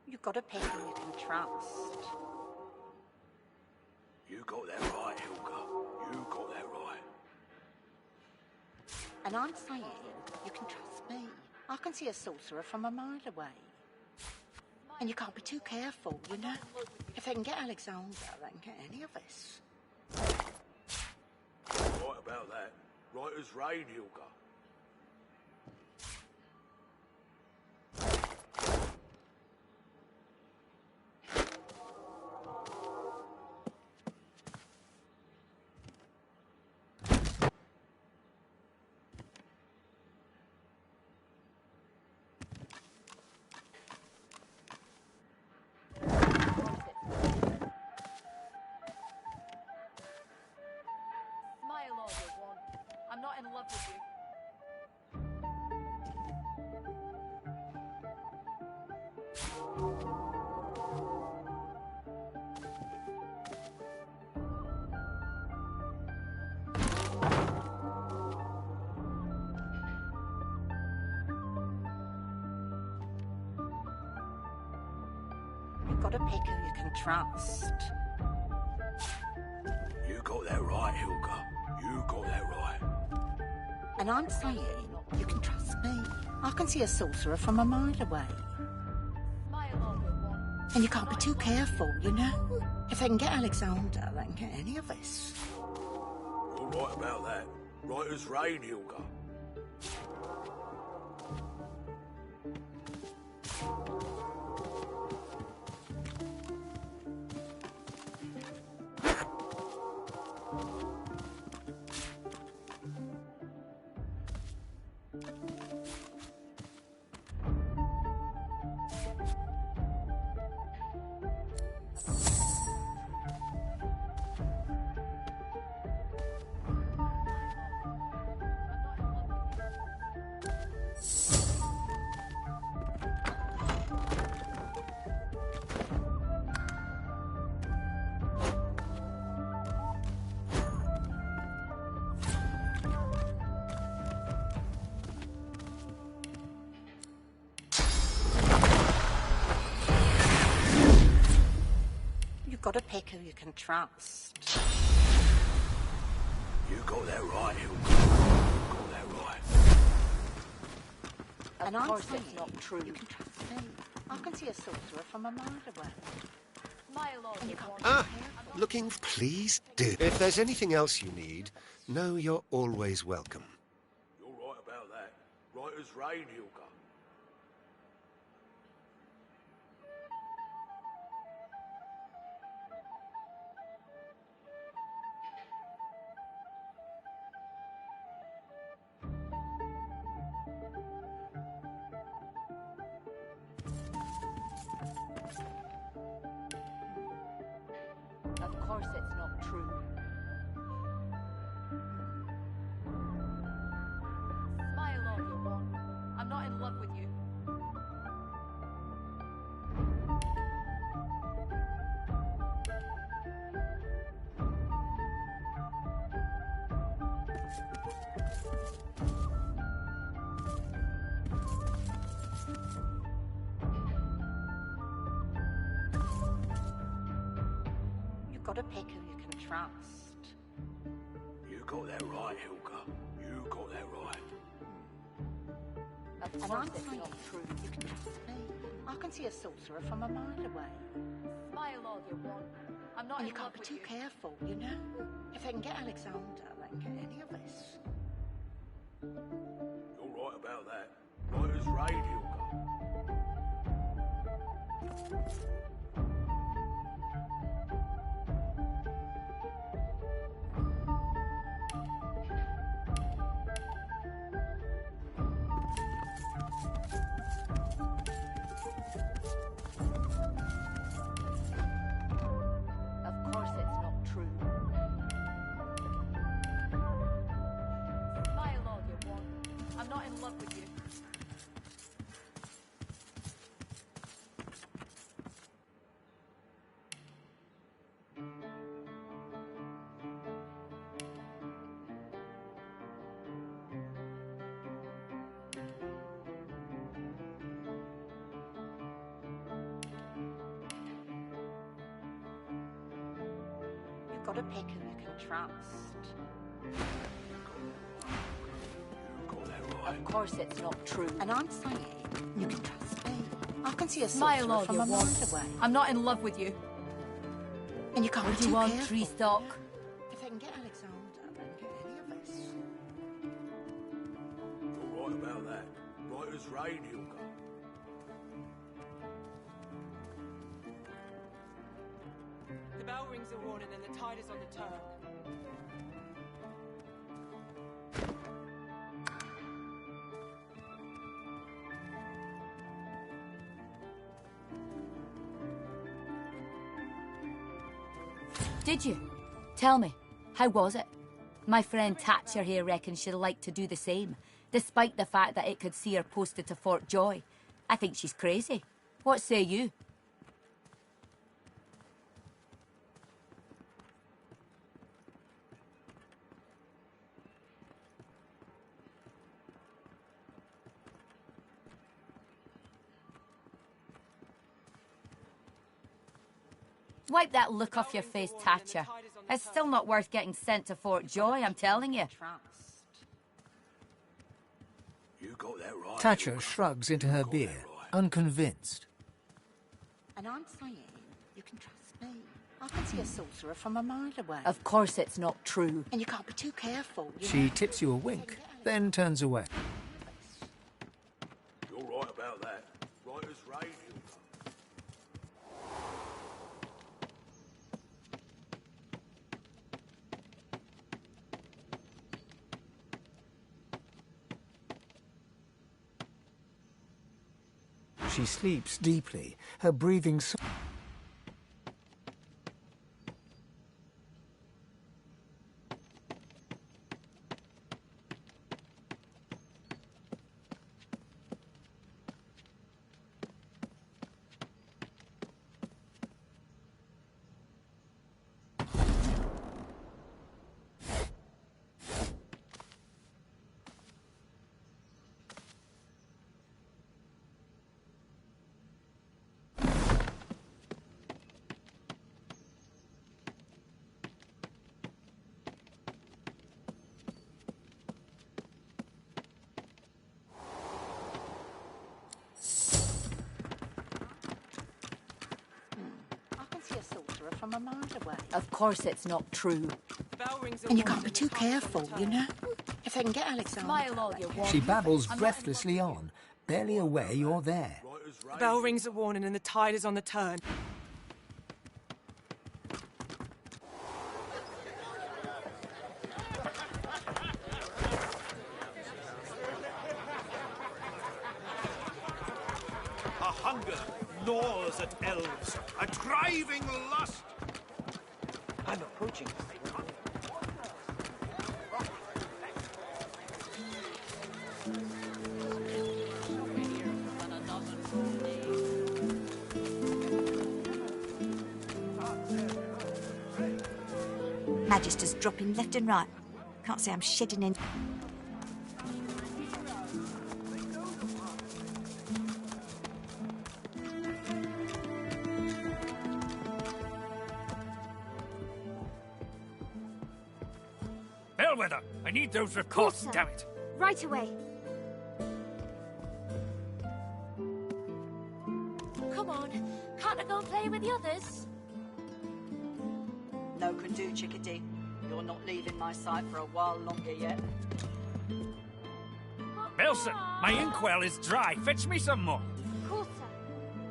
Speaker 12: You've got a pick who you can trust.
Speaker 8: You got that right, Hilka. You got that right.
Speaker 12: And I'm saying you can trust me. I can see a sorcerer from a mile away. And you can't be too careful, you know? If they can get Alexander, they can get any of us.
Speaker 16: Right about that. Right as rain, Hilka.
Speaker 17: Smile, older one. I'm not in love with you.
Speaker 12: You've got a pick who you can trust.
Speaker 8: You got that right, Hilka. You got that right.
Speaker 12: And I'm saying you can trust me. I can see a sorcerer from a mile away. And you can't be too careful, you know? If they can get Alexander, they can get any of us.
Speaker 16: You're right about that. Right as rain, Hilka.
Speaker 12: You've got a pick who you can trust.
Speaker 8: You got that right, Hilka. You got that right.
Speaker 12: And I'm
Speaker 17: course
Speaker 12: saying
Speaker 17: it's not true.
Speaker 12: you can trust me. I can see a sorcerer from a mile away.
Speaker 17: Smile, older one.
Speaker 7: Ah, looking, please do. If there's anything else you need, know you're always welcome.
Speaker 16: You're right about that. Right as rain, Hilka.
Speaker 17: Of course it's not true.
Speaker 12: You've got to pick who you can trust.
Speaker 8: You got that right, Hilka. You got that right.
Speaker 12: And I'm saying you can trust me. I can see a sorcerer from a mile away.
Speaker 17: Smile all you want. I'm not
Speaker 12: And
Speaker 17: in
Speaker 12: you
Speaker 17: love
Speaker 12: can't be
Speaker 17: with
Speaker 12: too
Speaker 17: you.
Speaker 12: careful, you know? If they can get Alexander, they can get any of us.
Speaker 8: You're right about that. Right as rain, Hilka.
Speaker 17: Of course it's not true. Smile all you want. I'm not in love with you.
Speaker 12: You've got to pick who you can trust.
Speaker 17: Of course it's not true.
Speaker 12: And I'm saying you can trust me. I can see a
Speaker 17: Smile
Speaker 12: sorcerer
Speaker 17: all
Speaker 12: from
Speaker 17: you
Speaker 12: a mile
Speaker 17: want.
Speaker 12: away.
Speaker 17: I'm not in love with you.
Speaker 12: And you can't
Speaker 17: What
Speaker 12: be
Speaker 17: do you
Speaker 12: too
Speaker 17: want,
Speaker 12: careful.
Speaker 17: tree stock?
Speaker 12: If they can get Alexander, they can get any of us.
Speaker 8: You're right about that. Right as rain, Hilka.
Speaker 18: The bell rings a warning and the tide is on the turn.
Speaker 19: Did you? Tell me, how was it? My friend Thatcher here reckons she'd like to do the same, despite the fact that it could see her posted to Fort Joy. I think she's crazy. What say you? Wipe that look off your face, Thatcher. It's still not worth getting sent to Fort Joy, I'm telling you.
Speaker 8: You got that right.
Speaker 3: Thatcher shrugs into her beer, unconvinced.
Speaker 12: And I'm saying you can trust me. I can see a sorcerer from a mile away.
Speaker 19: Of course it's not true.
Speaker 12: And you can't be too careful, you
Speaker 3: She
Speaker 12: know?
Speaker 3: tips you a wink, then turns away.
Speaker 8: You're right about that. Right as rain, Hilka.
Speaker 3: She sleeps deeply, her breathing
Speaker 12: from a mile away.
Speaker 19: Of course it's not true.
Speaker 18: The bell rings a
Speaker 12: And you
Speaker 18: warning
Speaker 12: can't be too
Speaker 18: the tide is on
Speaker 12: careful,
Speaker 18: the
Speaker 12: you
Speaker 18: turn.
Speaker 12: know? If they can get Alexander...
Speaker 17: Smile all you want.
Speaker 3: She babbles breathlessly on, barely aware you're there.
Speaker 18: The bell rings a warning and the tide is on the turn.
Speaker 10: A hunger gnaws at elves, a driving lust.
Speaker 18: I'm approaching.
Speaker 20: Magisters dropping left and right.
Speaker 12: Can't say I'm shitting in.
Speaker 14: Bellwether, I need those reports,
Speaker 20: sir.
Speaker 14: damn it.
Speaker 20: Right away. Come on. Can't I go and play with the others?
Speaker 21: No can do, Chickadee. You're not leaving my sight for a while longer yet.
Speaker 14: Belson, my inkwell is dry. Fetch me some more.
Speaker 20: Of course, sir.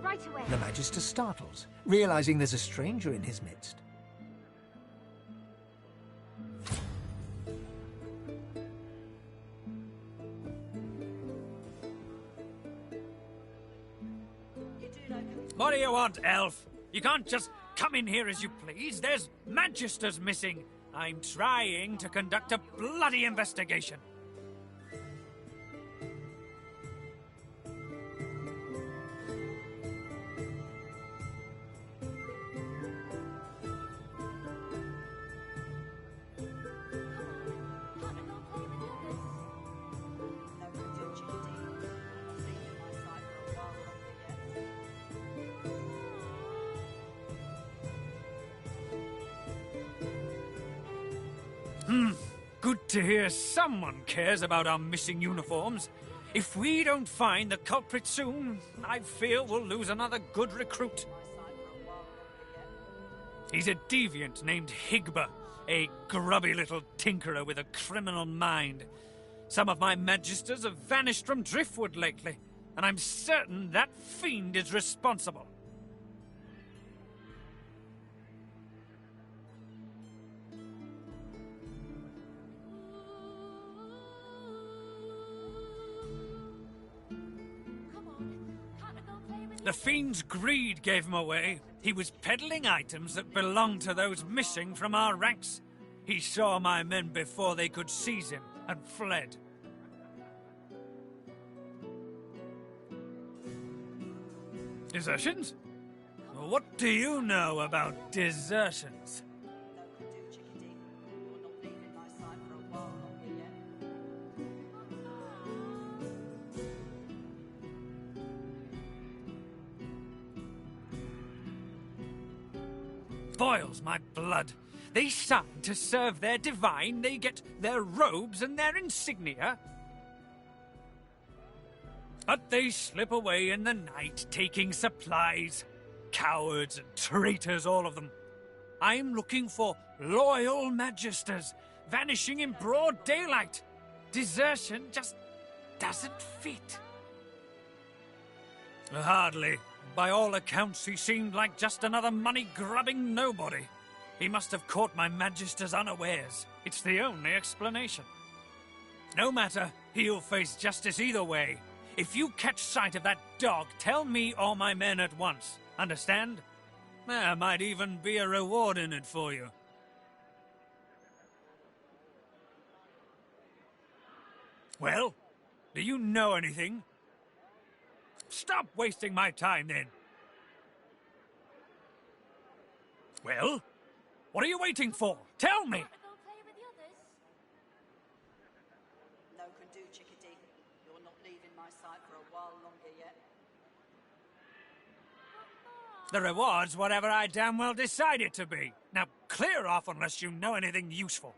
Speaker 20: Right away.
Speaker 3: The Magister startles, realizing there's a stranger in his midst.
Speaker 14: What do you want, elf? You can't just come in here as you please. There's Magisters missing. I'm trying to conduct a bloody investigation. Good to hear someone cares about our missing uniforms. If we don't find the culprit soon, I fear we'll lose another good recruit. He's a deviant named Higba, a grubby little tinkerer with a criminal mind. Some of my Magisters have vanished from Driftwood lately, and I'm certain that fiend is responsible. The fiend's greed gave him away. He was peddling items that belonged to those missing from our ranks. He saw my men before they could seize him and fled. Desertions? What do you know about desertions? Boils my blood. They sign to serve their divine, they get their robes and their insignia. But they slip away in the night, taking supplies. Cowards and traitors, all of them. I'm looking for loyal Magisters, vanishing in broad daylight. Desertion just doesn't fit. Hardly. By all accounts, he seemed like just another money-grubbing nobody. He must have caught my Magisters unawares. It's the only explanation. No matter, he'll face justice either way. If you catch sight of that dog, tell me or my men at once. Understand? There might even be a reward in it for you. Well, do you know anything? Stop wasting my time, then. Well, what are you waiting for? Tell me!
Speaker 21: No can do, Chickadee. You're not leaving my sight for a while longer yet.
Speaker 14: The reward's whatever I damn well decide it to be. Now, clear off unless you know anything useful.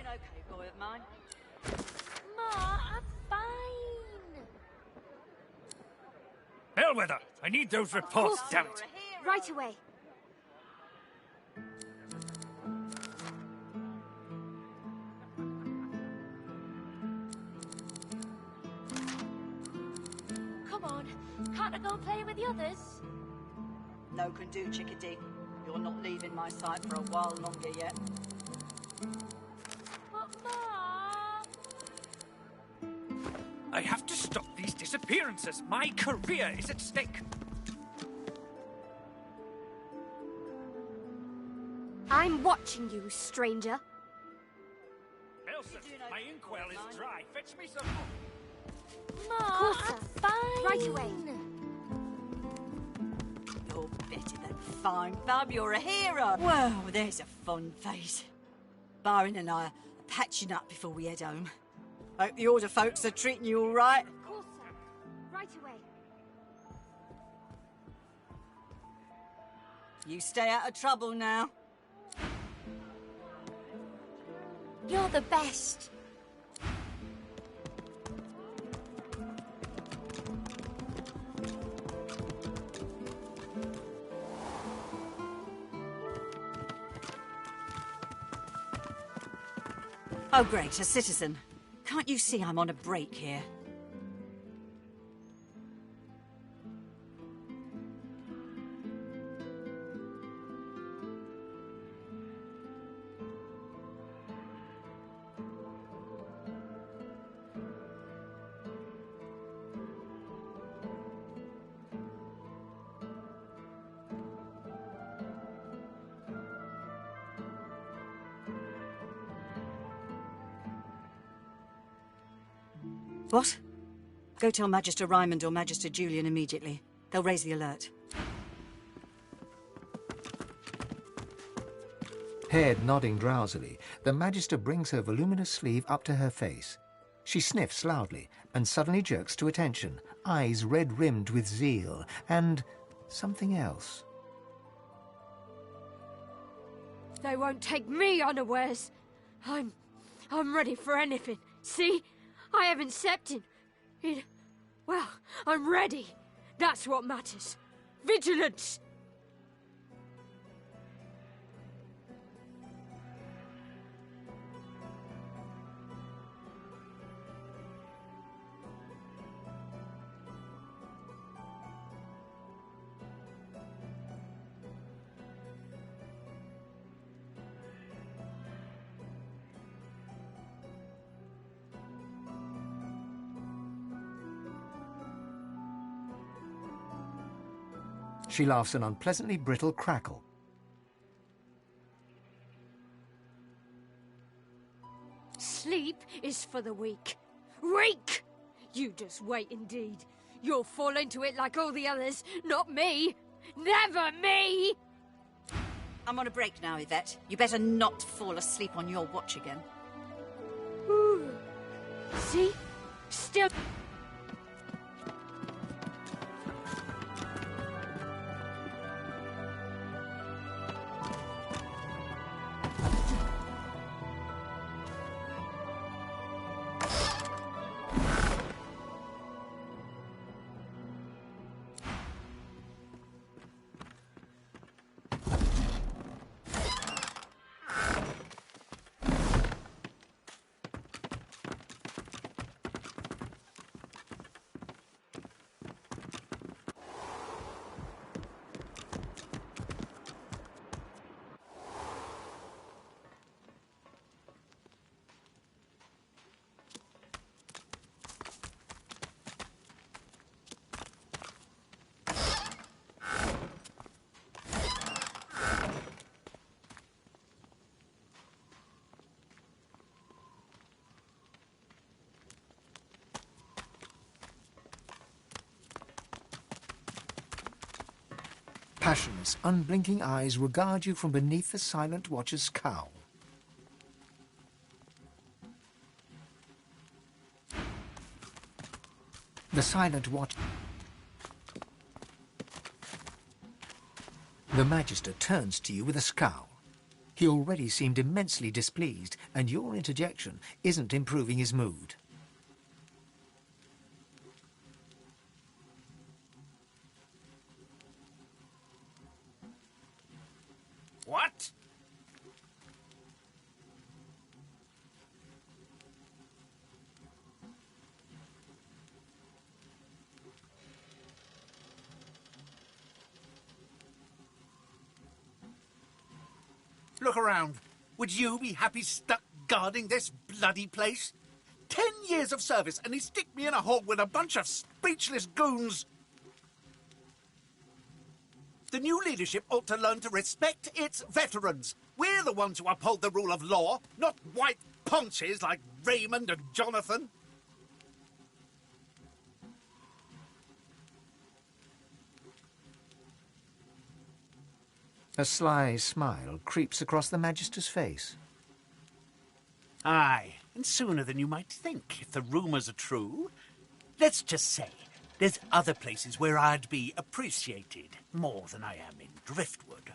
Speaker 21: Okay, boy of mine.
Speaker 20: Ma, I'm fine.
Speaker 14: Bellwether, I need those reports, damn it.
Speaker 20: Right away. Come on, can't I go and play with the others?
Speaker 21: No can do, Chickadee. You're not leaving my sight for a while longer yet.
Speaker 14: I have to stop these disappearances. My career is at stake.
Speaker 1: I'm watching you, stranger.
Speaker 14: Elsa, my inkwell is dry. Fetch me some more.
Speaker 1: Of course, sir.
Speaker 20: Fine.
Speaker 1: Right away.
Speaker 21: You're better than fine, Fab. You're a hero. Well, there's a fun face. Byron and I are patching up before we head home. Hope the order folks are treating you all right.
Speaker 1: Of course, sir. Right away.
Speaker 21: You stay out of trouble now.
Speaker 19: You're the best.
Speaker 21: Oh, great, a citizen. Can't you see I'm on a break here? What? Go tell Magister Raymond or Magister Julian immediately. They'll raise the alert.
Speaker 3: Head nodding drowsily, the Magister brings her voluminous sleeve up to her face. She sniffs loudly and suddenly jerks to attention, eyes red-rimmed with zeal, and something else.
Speaker 1: They won't take me unawares. I'm ready for anything. See? I haven't stepped in... Well, I'm ready. That's what matters. Vigilance!
Speaker 3: She laughs an unpleasantly brittle crackle.
Speaker 1: Sleep is for the weak. Weak! You just wait indeed. You'll fall into it like all the others, not me. Never me!
Speaker 21: I'm on a break now, Yvette. You better not fall asleep on your watch again.
Speaker 1: Ooh. See? Still...
Speaker 3: Passionless, unblinking eyes regard you from beneath the silent watcher's cowl. The silent watcher... The Magister turns to you with a scowl. He already seemed immensely displeased, and your interjection isn't improving his mood.
Speaker 10: What?
Speaker 6: Look around. Would you be happy stuck guarding this bloody place? 10 years of service and he stick me in a hole with a bunch of speechless goons. The new leadership ought to learn to respect its veterans. We're the ones who uphold the rule of law, not white ponches like Raymond and Jonathan.
Speaker 3: A sly smile creeps across the Magister's face.
Speaker 6: Aye, and sooner than you might think, if the rumours are true. Let's just say, there's other places where I'd be appreciated more than I am in Driftwood.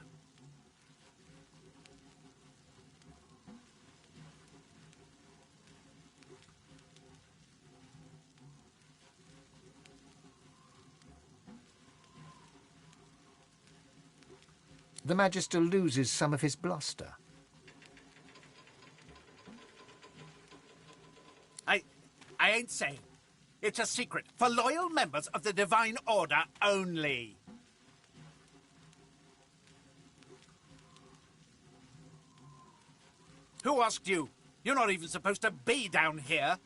Speaker 3: The Magister loses some of his bluster.
Speaker 6: I ain't saying. It's a secret for loyal members of the Divine Order only. Who asked you? You're not even supposed to be down here.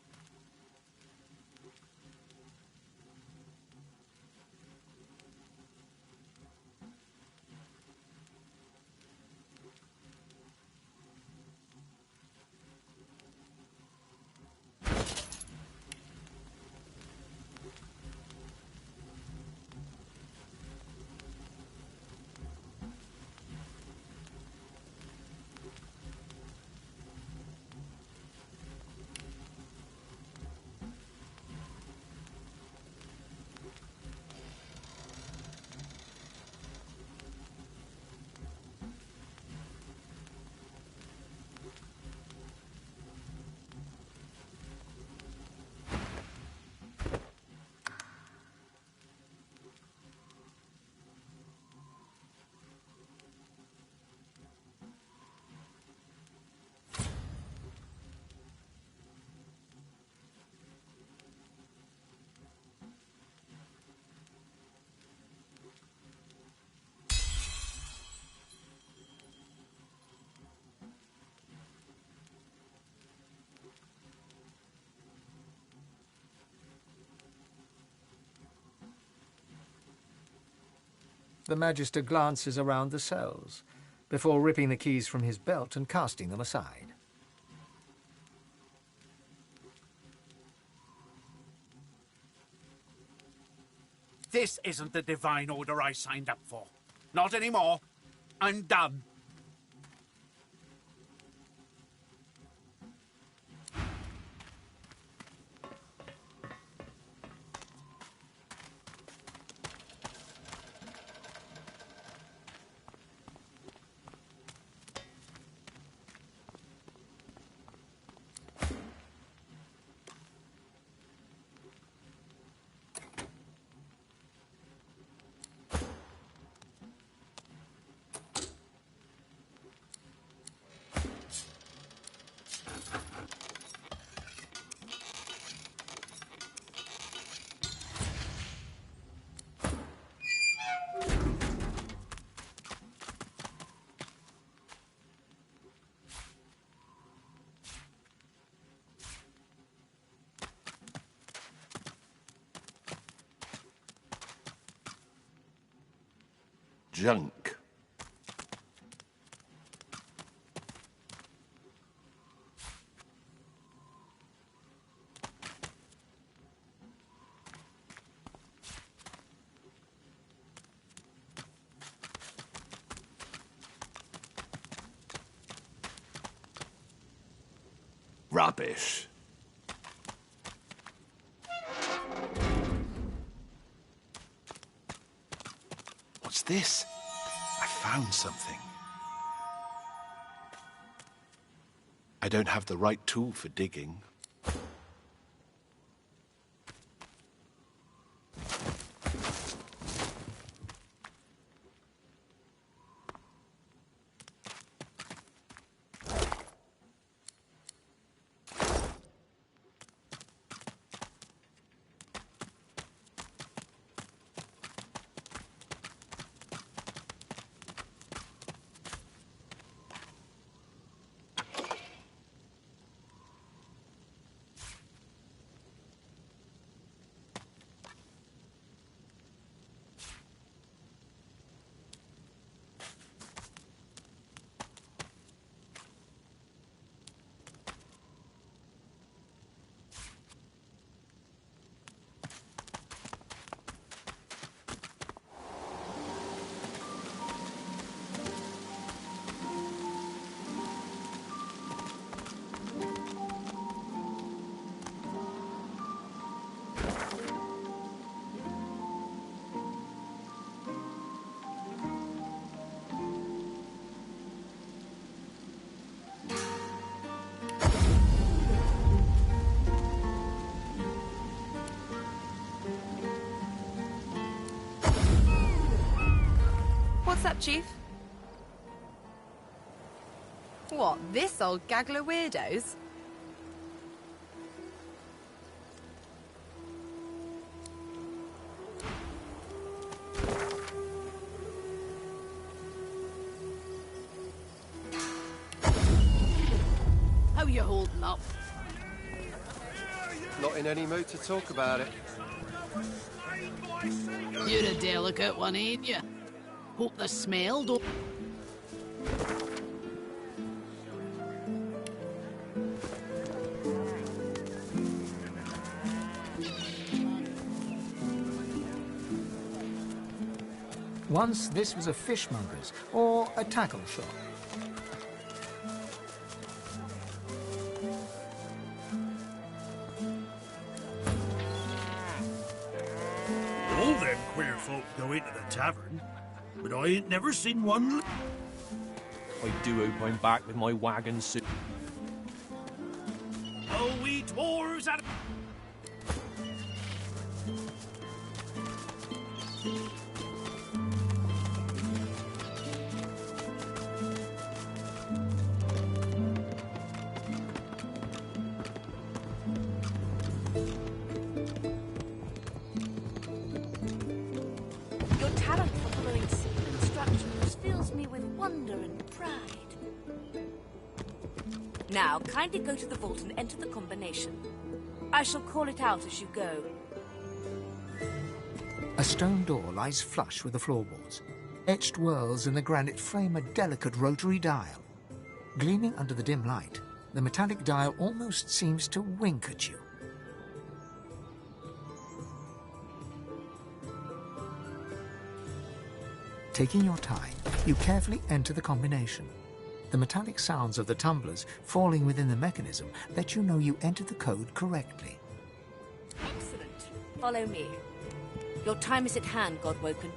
Speaker 3: The Magister glances around the cells, before ripping the keys from his belt and casting them aside.
Speaker 6: This isn't the Divine Order I signed up for. Not anymore. I'm done.
Speaker 2: Junk. Rubbish. What's this? I found something. I don't have the right tool for digging.
Speaker 5: What's up, Chief? What, this old gaggle of weirdos?
Speaker 15: How you holding up?
Speaker 7: Not in any mood to talk about it.
Speaker 15: You're a delicate one, ain't you? Hope the smell don't...
Speaker 3: Once this was a fishmonger's or a tackle shop.
Speaker 10: All them queer folk go into the tavern, but I ain't never seen one.
Speaker 22: I do hope I'm back with my wagon soon.
Speaker 10: Oh, we dwarves at...
Speaker 20: Your talent for following simple instructions fills me with wonder and pride. Now, kindly go to the vault and enter the combination. I shall call it out as you go.
Speaker 3: A stone door lies flush with the floorboards. Etched whorls in the granite frame a delicate rotary dial. Gleaming under the dim light, the metallic dial almost seems to wink at you. Taking your time, you carefully enter the combination. The metallic sounds of the tumblers falling within the mechanism let you know you entered the code correctly.
Speaker 20: Excellent. Follow me. Your time is at hand, Godwoken.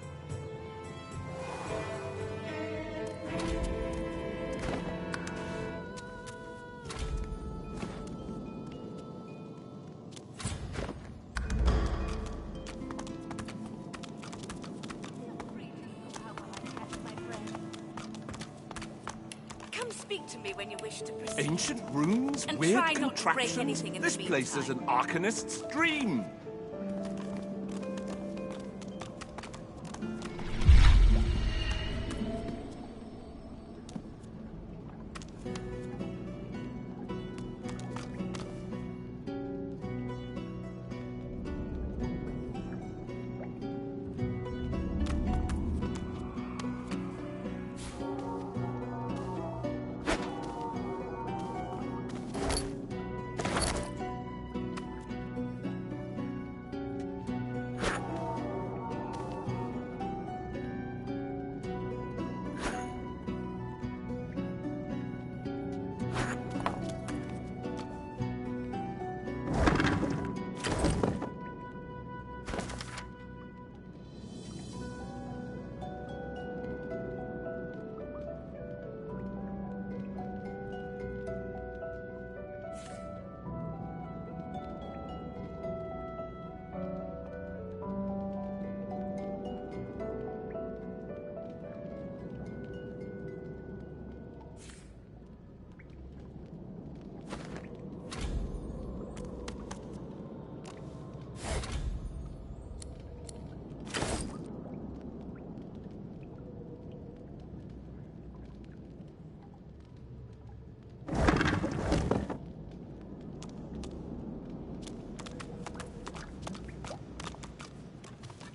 Speaker 20: Come speak to me when you wish to proceed.
Speaker 2: Ancient runes,
Speaker 20: And
Speaker 2: weird
Speaker 20: try not to break
Speaker 2: contraptions.
Speaker 20: anything in the
Speaker 2: This place is an arcanist's dream.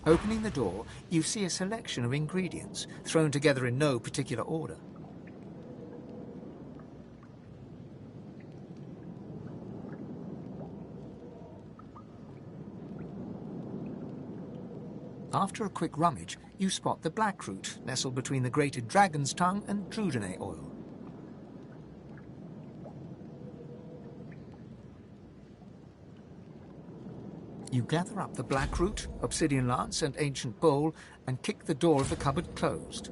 Speaker 3: Opening the door, you see a selection of ingredients, thrown together in no particular order. After a quick rummage, you spot the blackroot nestled between the grated dragon's tongue and Drudenay oil. You gather up the blackroot, obsidian lance, and ancient bowl, and kick the door of the cupboard closed.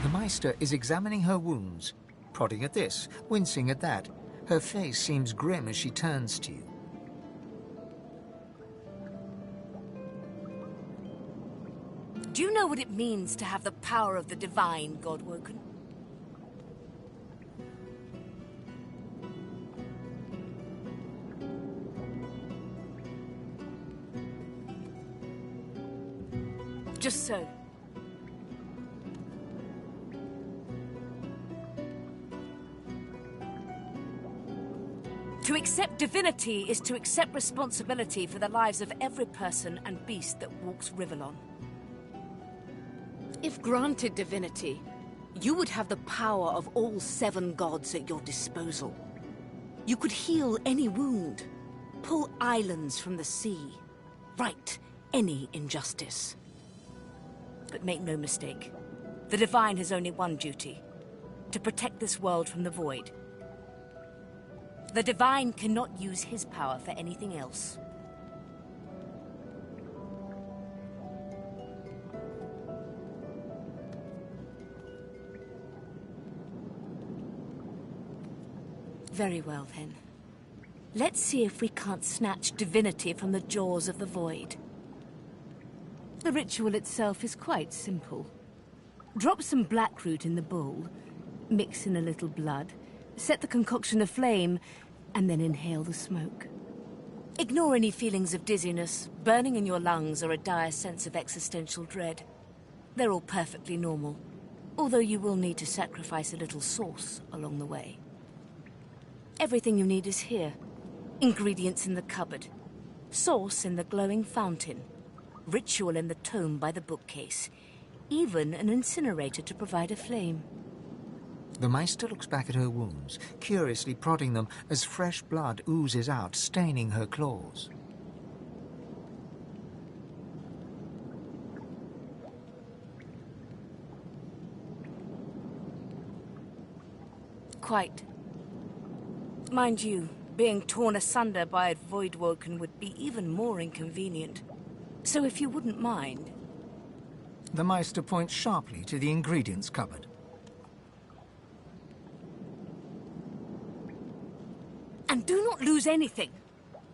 Speaker 3: The Meister is examining her wounds, prodding at this, wincing at that. Her face seems grim as she turns to you.
Speaker 20: Do you know what it means to have the power of the divine, Godwoken? Just so. To accept divinity is to accept responsibility for the lives of every person and beast that walks Rivellon.
Speaker 15: If granted divinity, you would have the power of all 7 gods at your disposal. You could heal any wound, pull islands from the sea, right any injustice.
Speaker 20: But make no mistake, the divine has only one duty: to protect this world from the void. The divine cannot use his power for anything else. Very well, then. Let's see if we can't snatch divinity from the jaws of the void. The ritual itself is quite simple. Drop some blackroot in the bowl, mix in a little blood, set the concoction aflame, and then inhale the smoke. Ignore any feelings of dizziness, burning in your lungs, or a dire sense of existential dread. They're all perfectly normal, although you will need to sacrifice a little sauce along the way. Everything you need is here. Ingredients in the cupboard, sauce in the glowing fountain, ritual in the tome by the bookcase, even an incinerator to provide a flame.
Speaker 3: The Meister looks back at her wounds, curiously prodding them as fresh blood oozes out, staining her claws.
Speaker 20: Quite. Mind you, being torn asunder by a Voidwoken would be even more inconvenient. So if you wouldn't mind...
Speaker 3: The Meister points sharply to the ingredients cupboard.
Speaker 20: And do not lose anything.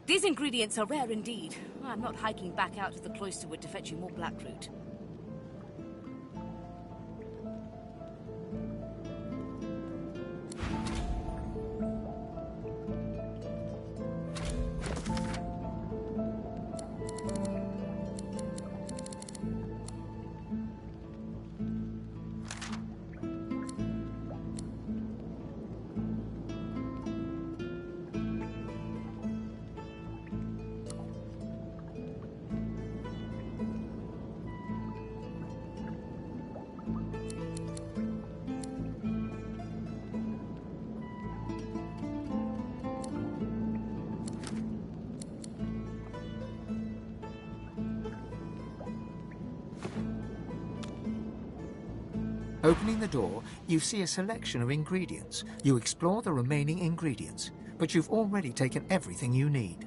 Speaker 20: These ingredients are rare indeed. I'm not hiking back out to the Cloisterwood to fetch you more blackroot.
Speaker 3: Opening the door, you see a selection of ingredients. You explore the remaining ingredients, but you've already taken everything you need.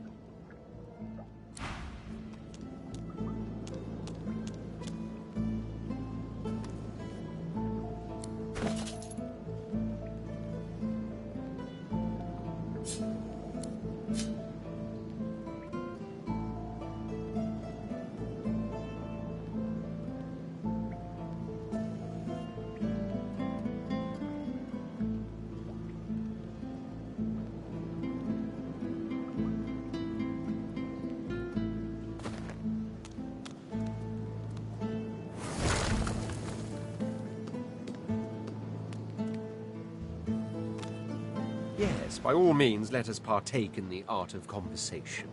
Speaker 4: Yes, by all means, let us partake in the art of conversation.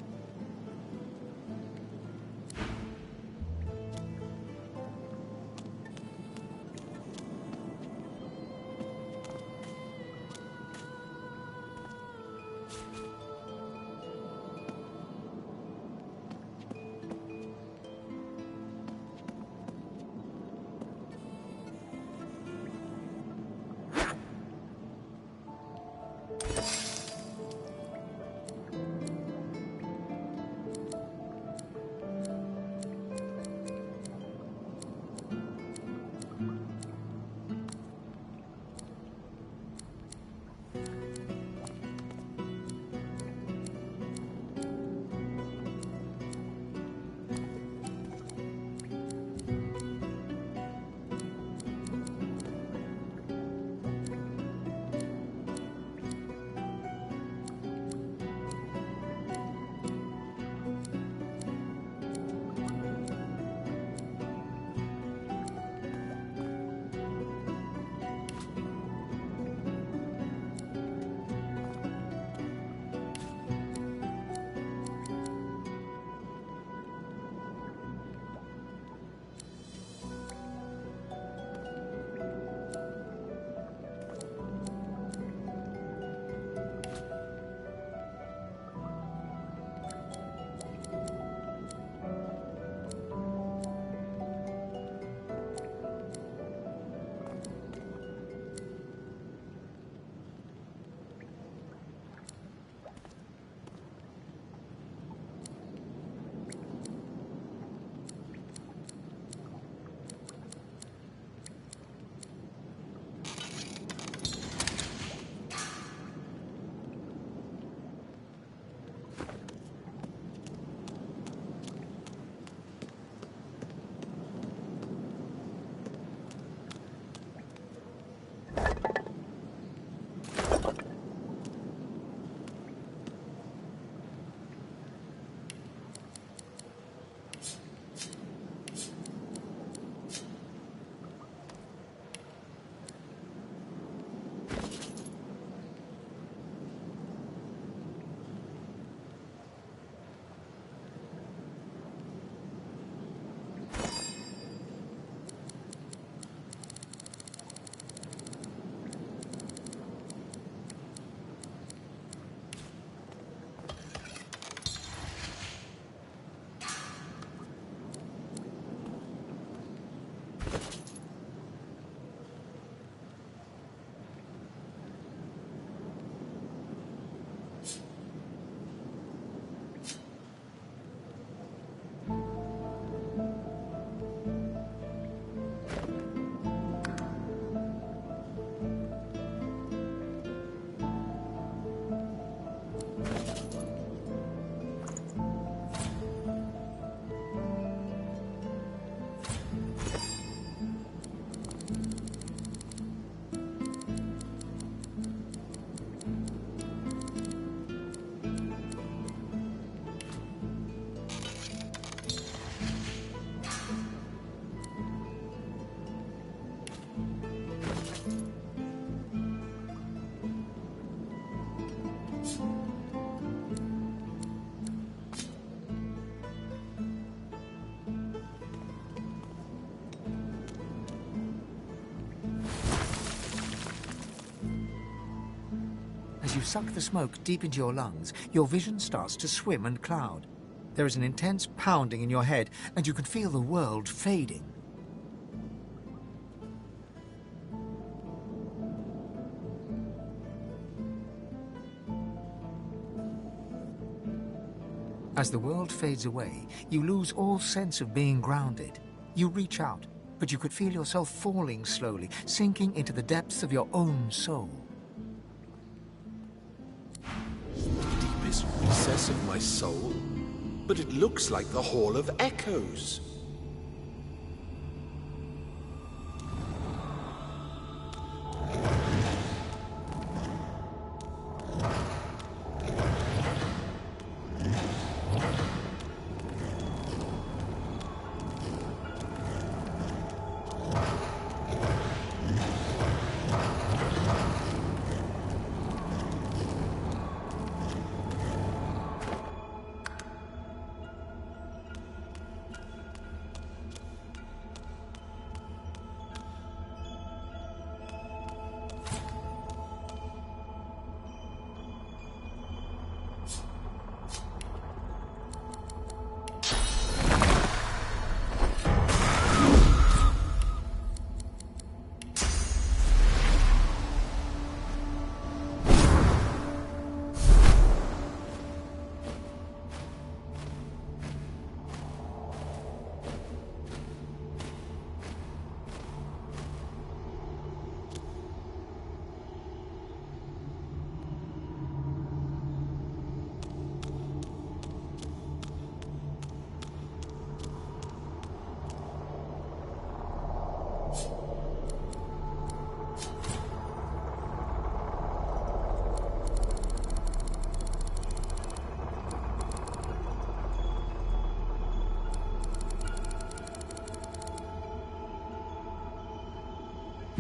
Speaker 3: As you suck the smoke deep into your lungs, your vision starts to swim and cloud. There is an intense pounding in your head, and you can feel the world fading. As the world fades away, you lose all sense of being grounded. You reach out, but you could feel yourself falling slowly, sinking into the depths of your own soul.
Speaker 2: The deepest recess of my soul? But it looks like the Hall of Echoes.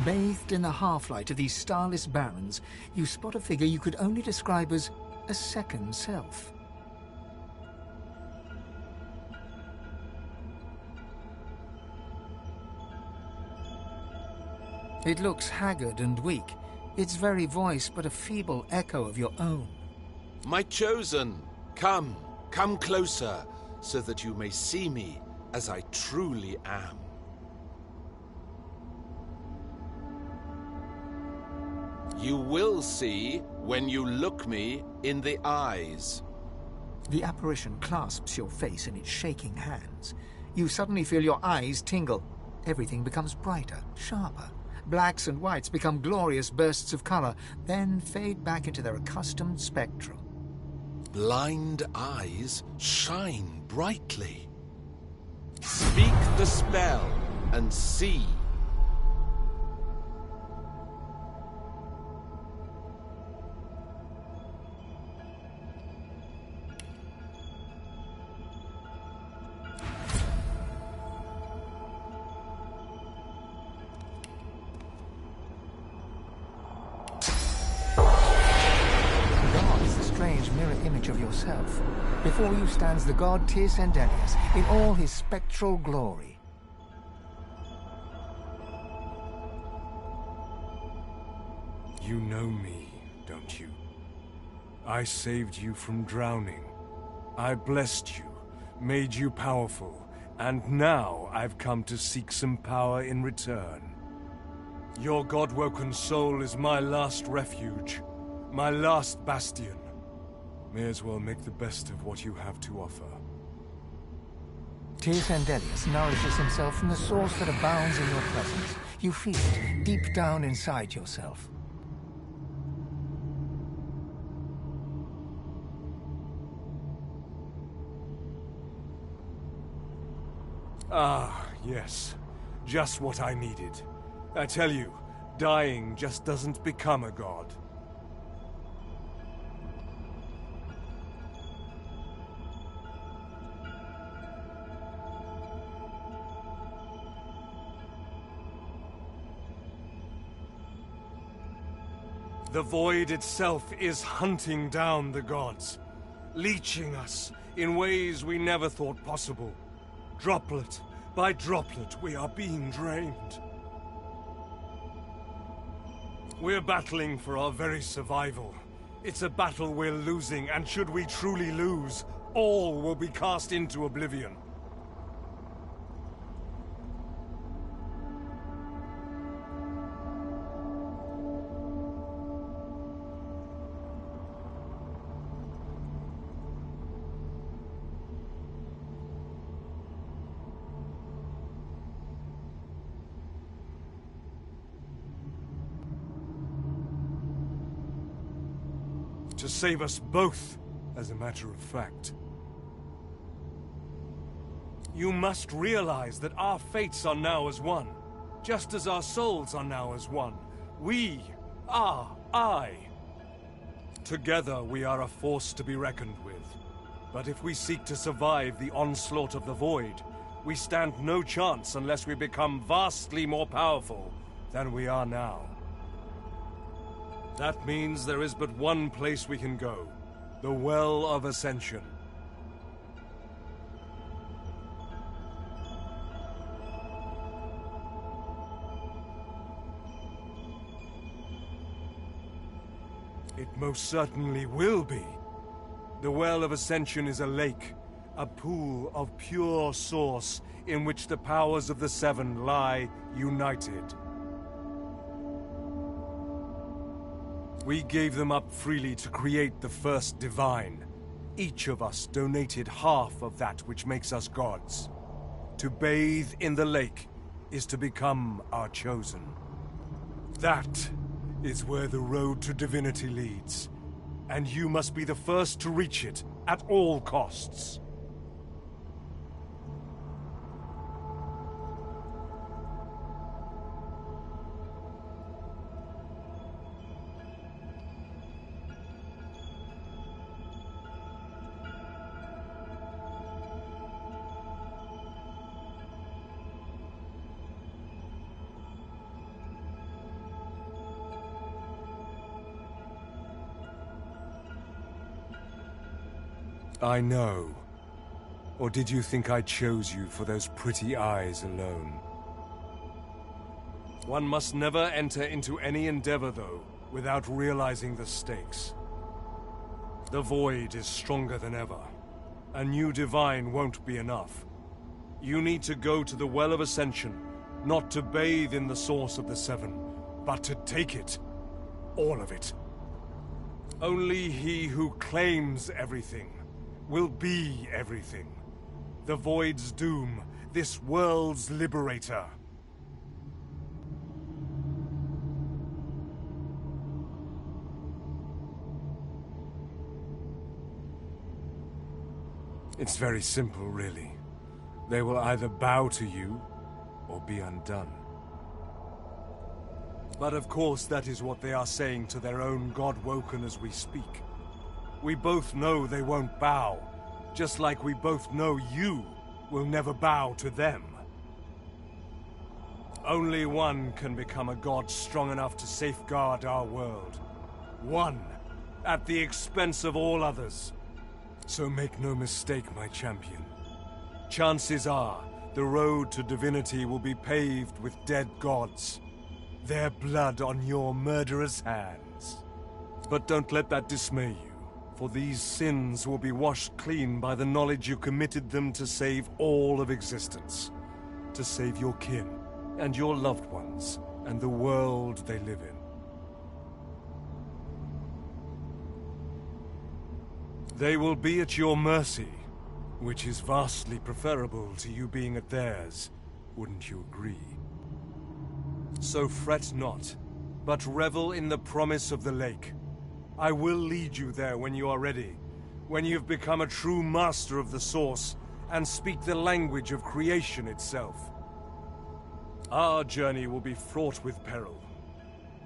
Speaker 3: Bathed in the half-light of these starless barrens, you spot a figure you could only describe as a second self. It looks haggard and weak, its very voice but a feeble echo of your own.
Speaker 2: My chosen, come closer, so that you may see me as I truly am. You will see when you look me in the eyes.
Speaker 3: The apparition clasps your face in its shaking hands. You suddenly feel your eyes tingle. Everything becomes brighter, sharper. Blacks and whites become glorious bursts of color, then fade back into their accustomed spectrum.
Speaker 2: Blind eyes shine brightly. Speak the spell and see.
Speaker 3: Of yourself. Before you stands the god Tir-Sendelius in all his spectral glory.
Speaker 11: You know me, don't you? I saved you from drowning. I blessed you, made you powerful, and now I've come to seek some power in return. Your God-woken soul is my last refuge, my last bastion. May as well make the best of what you have to offer.
Speaker 3: Tir-Sendelius nourishes himself from the source that abounds in your presence. You feel it deep down inside yourself.
Speaker 11: Ah, yes. Just what I needed. I tell you, dying just doesn't become a god. The Void itself is hunting down the gods, leeching us in ways we never thought possible. Droplet by droplet, we are being drained. We're battling for our very survival, It's a battle we're losing, and should we truly lose, all will be cast into oblivion. To save us both, as a matter of fact. You must realize that our fates are now as one, just as our souls are now as one. We are I. Together we are a force to be reckoned with. But if we seek to survive the onslaught of the Void, we stand no chance unless we become vastly more powerful than we are now. That means there is but one place we can go. The Well of Ascension. It most certainly will be. The Well of Ascension is a lake, a pool of pure source in which the powers of the Seven lie united. We gave them up freely to create the first divine. Each of us donated half of that which makes us gods. To bathe in the lake is to become our chosen. That is where the road to divinity leads, and you must be the first to reach it at all costs. I know. Or did you think I chose you for those pretty eyes alone? One must never enter into any endeavor, though, without realizing the stakes. The Void is stronger than ever. A new divine won't be enough. You need to go to the Well of Ascension, not to bathe in the source of the Seven, but to take it. All of it. Only he who claims everything will be everything. The Void's doom, this world's liberator. It's very simple, really. They will either bow to you, or be undone. But of course that is what they are saying to their own God-Woken as we speak. We both know they won't bow, just like we both know you will never bow to them. Only one can become a god strong enough to safeguard our world. One, at the expense of all others. So make no mistake, my champion. Chances are, the road to divinity will be paved with dead gods. Their blood on your murderous hands. But don't let that dismay you. For these sins will be washed clean by the knowledge you committed them to save all of existence. To save your kin, and your loved ones, and the world they live in. They will be at your mercy, which is vastly preferable to you being at theirs, wouldn't you agree? So fret not, but revel in the promise of the lake. I will lead you there when you are ready, when you've become a true master of the Source, and speak the language of creation itself. Our journey will be fraught with peril.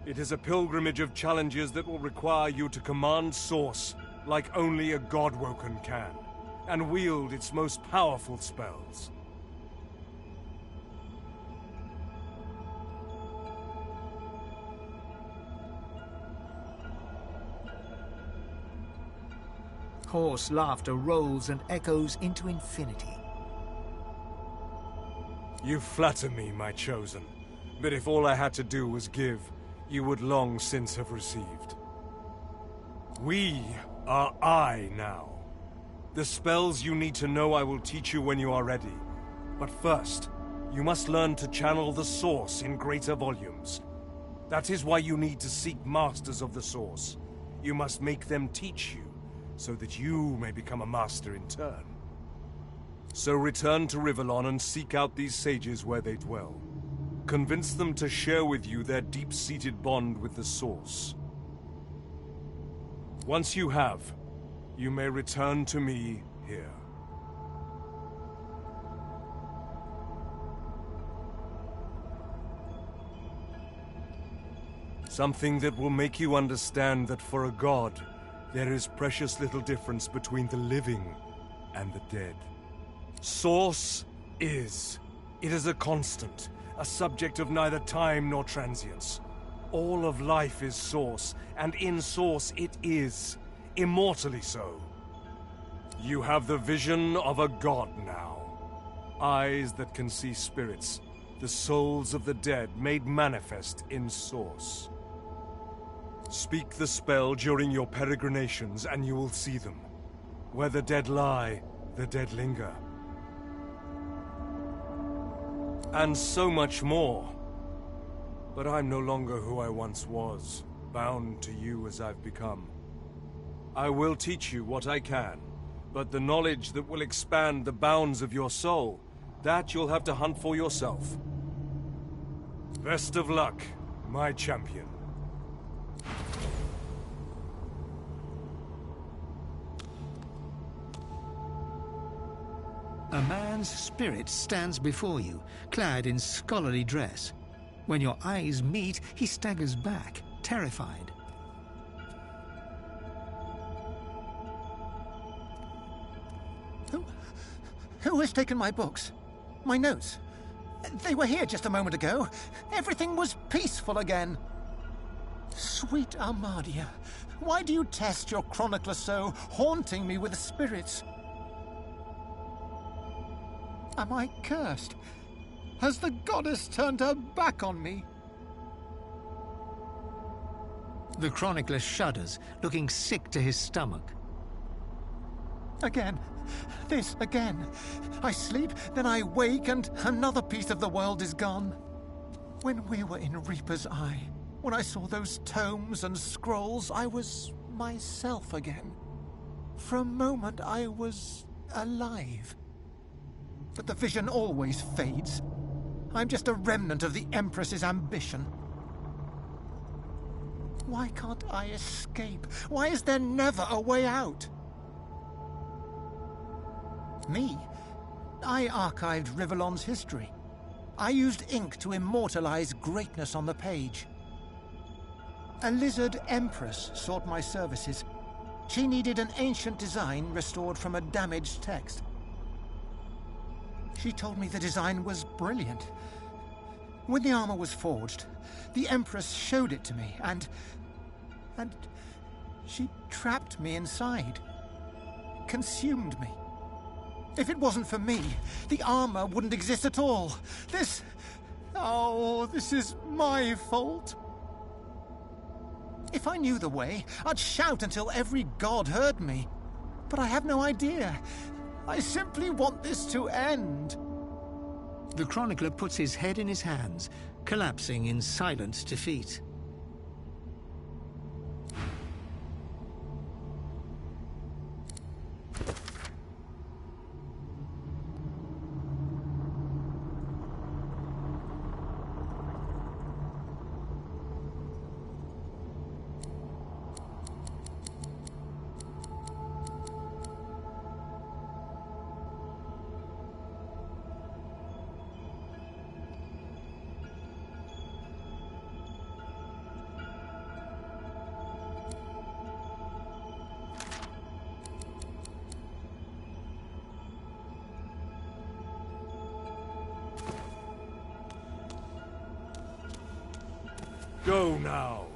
Speaker 11: It is a pilgrimage of challenges that will require you to command Source, like only a God-Woken can, and wield its most powerful spells.
Speaker 3: Hoarse laughter rolls and echoes into infinity.
Speaker 11: You flatter me, my chosen. But if all I had to do was give, you would long since have received. We are I now. The spells you need to know I will teach you when you are ready. But first, you must learn to channel the Source in greater volumes. That is why you need to seek masters of the Source. You must make them teach you, so that you may become a master in turn. So return to Rivellon and seek out these sages where they dwell. Convince them to share with you their deep-seated bond with the Source. Once you have, you may return to me here. Something that will make you understand that for a god, there is precious little difference between the living and the dead. Source is. It is a constant, a subject of neither time nor transience. All of life is Source, and in Source it is, immortally so. You have the vision of a god now. Eyes that can see spirits, the souls of the dead made manifest in Source. Speak the spell during your peregrinations and you will see them. Where the dead lie, the dead linger. And so much more. But I'm no longer who I once was, bound to you as I've become. I will teach you what I can, but the knowledge that will expand the bounds of your soul, that you'll have to hunt for yourself. Best of luck, my champion.
Speaker 3: A man's spirit stands before you, clad in scholarly dress. When your eyes meet, he staggers back, terrified.
Speaker 6: Who has taken my books? My notes? They were here just a moment ago. Everything was peaceful again. Sweet Armadia, why do you test your chronicler so, haunting me with spirits? Am I cursed? Has the goddess turned her back on me?
Speaker 3: The chronicler shudders, looking sick to his stomach.
Speaker 6: Again. This again. I sleep, then I wake, and another piece of the world is gone. When we were in Reaper's Eye, when I saw those tomes and scrolls, I was myself again. For a moment, I was alive. But the vision always fades. I'm just a remnant of the Empress's ambition. Why can't I escape? Why is there never a way out? Me? I archived Rivellon's history. I used ink to immortalize greatness on the page. A lizard empress sought my services. She needed an ancient design restored from a damaged text. She told me the design was brilliant. When the armor was forged, the Empress showed it to me, and she trapped me inside. Consumed me. If it wasn't for me, the armor wouldn't exist at all. This is my fault. If I knew the way, I'd shout until every god heard me. But I have no idea. I simply want this to end.
Speaker 3: The chronicler puts his head in his hands, collapsing in silent defeat.
Speaker 11: Go now.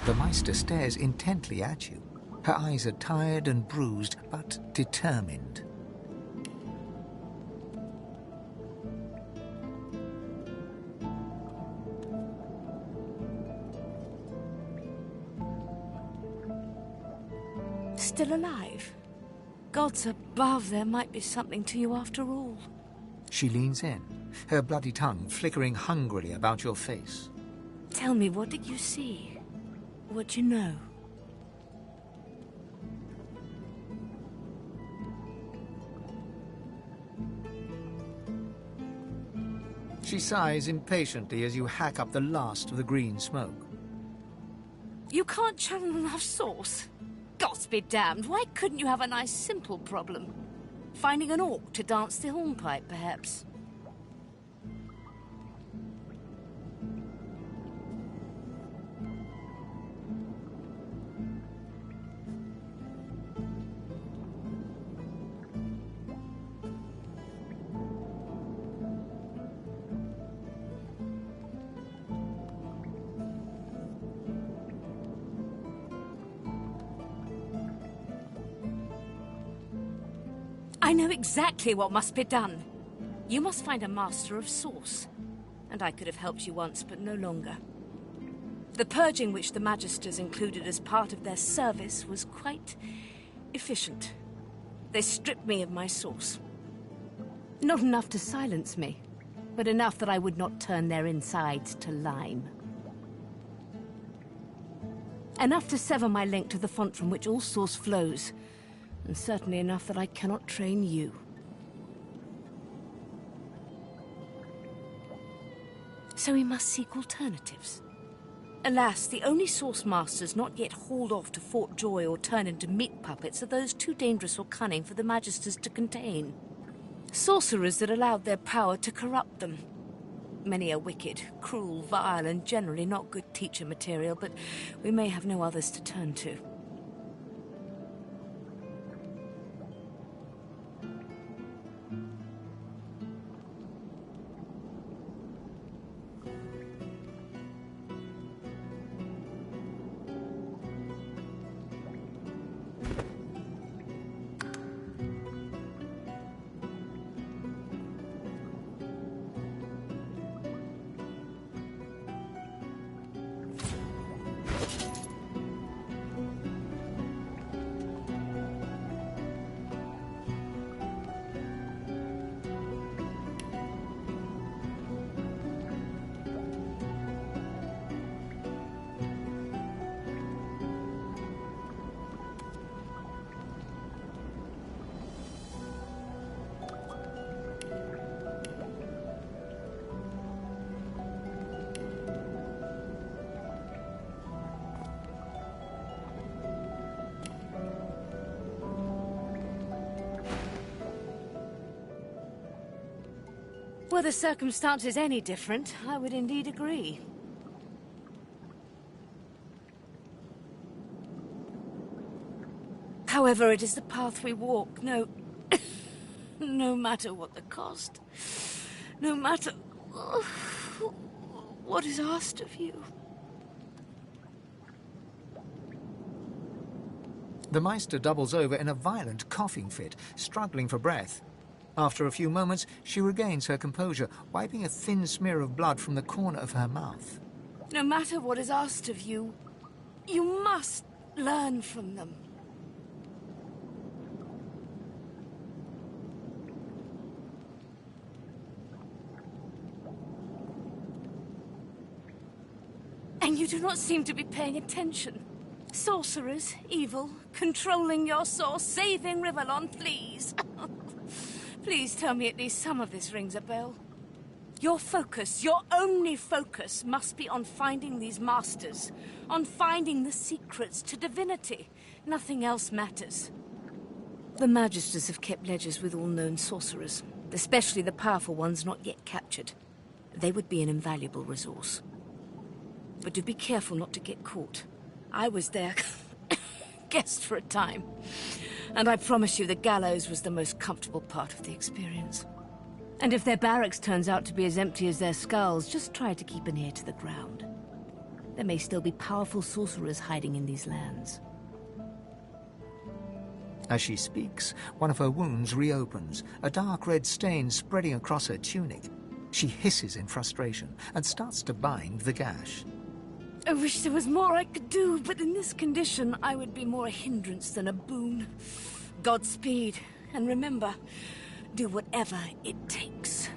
Speaker 3: The Meister stares intently at you. Her eyes are tired and bruised, but determined.
Speaker 20: Still alive? Gods above, there might be something to you after all.
Speaker 3: She leans in, her bloody tongue flickering hungrily about your face.
Speaker 20: Tell me, what did you see? What you know?
Speaker 3: She sighs impatiently as you hack up the last of the green smoke.
Speaker 20: You can't channel enough sauce? Gods be damned, why couldn't you have a nice simple problem? Finding an orc to dance the hornpipe, perhaps? I know exactly what must be done. You must find a master of sauce. And I could have helped you once, but no longer. The purging which the Magisters included as part of their service was quite efficient. They stripped me of my sauce. Not enough to silence me, but enough that I would not turn their insides to lime. Enough to sever my link to the font from which all source flows. And certainly enough that I cannot train you. So we must seek alternatives. Alas, the only source masters not yet hauled off to Fort Joy or turned into meat puppets are those too dangerous or cunning for the Magisters to contain. Sorcerers that allowed their power to corrupt them. Many are wicked, cruel, vile, and generally not good teacher material, but we may have no others to turn to. Were the circumstances any different, I would indeed agree. However, it is the path we walk, no matter what the cost. No matter what is asked of you.
Speaker 3: The Meister doubles over in a violent coughing fit, struggling for breath. After a few moments, she regains her composure, wiping a thin smear of blood from the corner of her mouth.
Speaker 20: No matter what is asked of you, you must learn from them. And you do not seem to be paying attention. Sorcerers, evil, controlling your source, saving Rivellon, please. Please tell me at least some of this rings a bell. Your focus, your only focus, must be on finding these masters, on finding the secrets to divinity. Nothing else matters. The Magisters have kept ledgers with all known sorcerers, especially the powerful ones not yet captured. They would be an invaluable resource. But do be careful not to get caught. I was their guest for a time. And I promise you the gallows was the most comfortable part of the experience. And if their barracks turns out to be as empty as their skulls, just try to keep an ear to the ground. There may still be powerful sorcerers hiding in these lands.
Speaker 3: As she speaks, one of her wounds reopens, a dark red stain spreading across her tunic. She hisses in frustration and starts to bind the gash.
Speaker 20: I wish there was more I could do, but in this condition, I would be more a hindrance than a boon. Godspeed, and remember, do whatever it takes.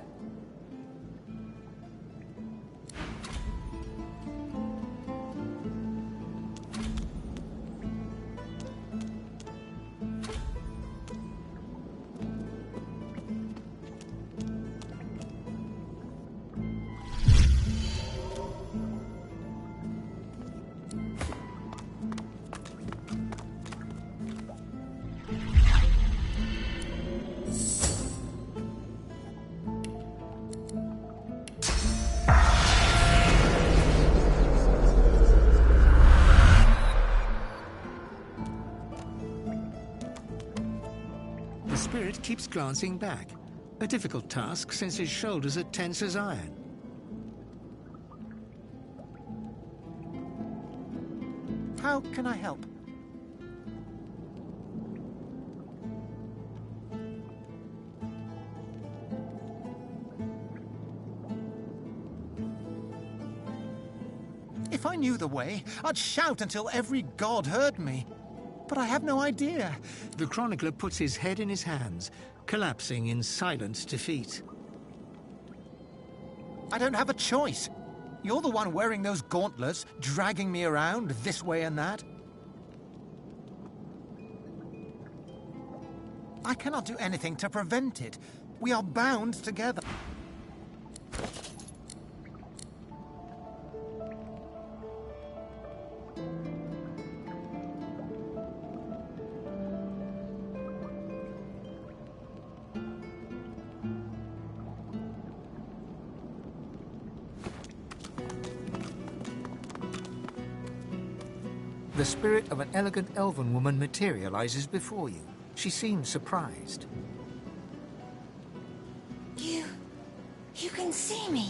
Speaker 3: The spirit keeps glancing back, a difficult task since his shoulders are tense as iron.
Speaker 6: How can I help? If I knew the way, I'd shout until every god heard me. But I have no idea.
Speaker 3: The chronicler puts his head in his hands, collapsing in silent defeat.
Speaker 6: I don't have a choice. You're the one wearing those gauntlets, dragging me around this way and that. I cannot do anything to prevent it. We are bound together.
Speaker 3: The spirit of an elegant elven woman materializes before you. She seems surprised.
Speaker 9: You can see me.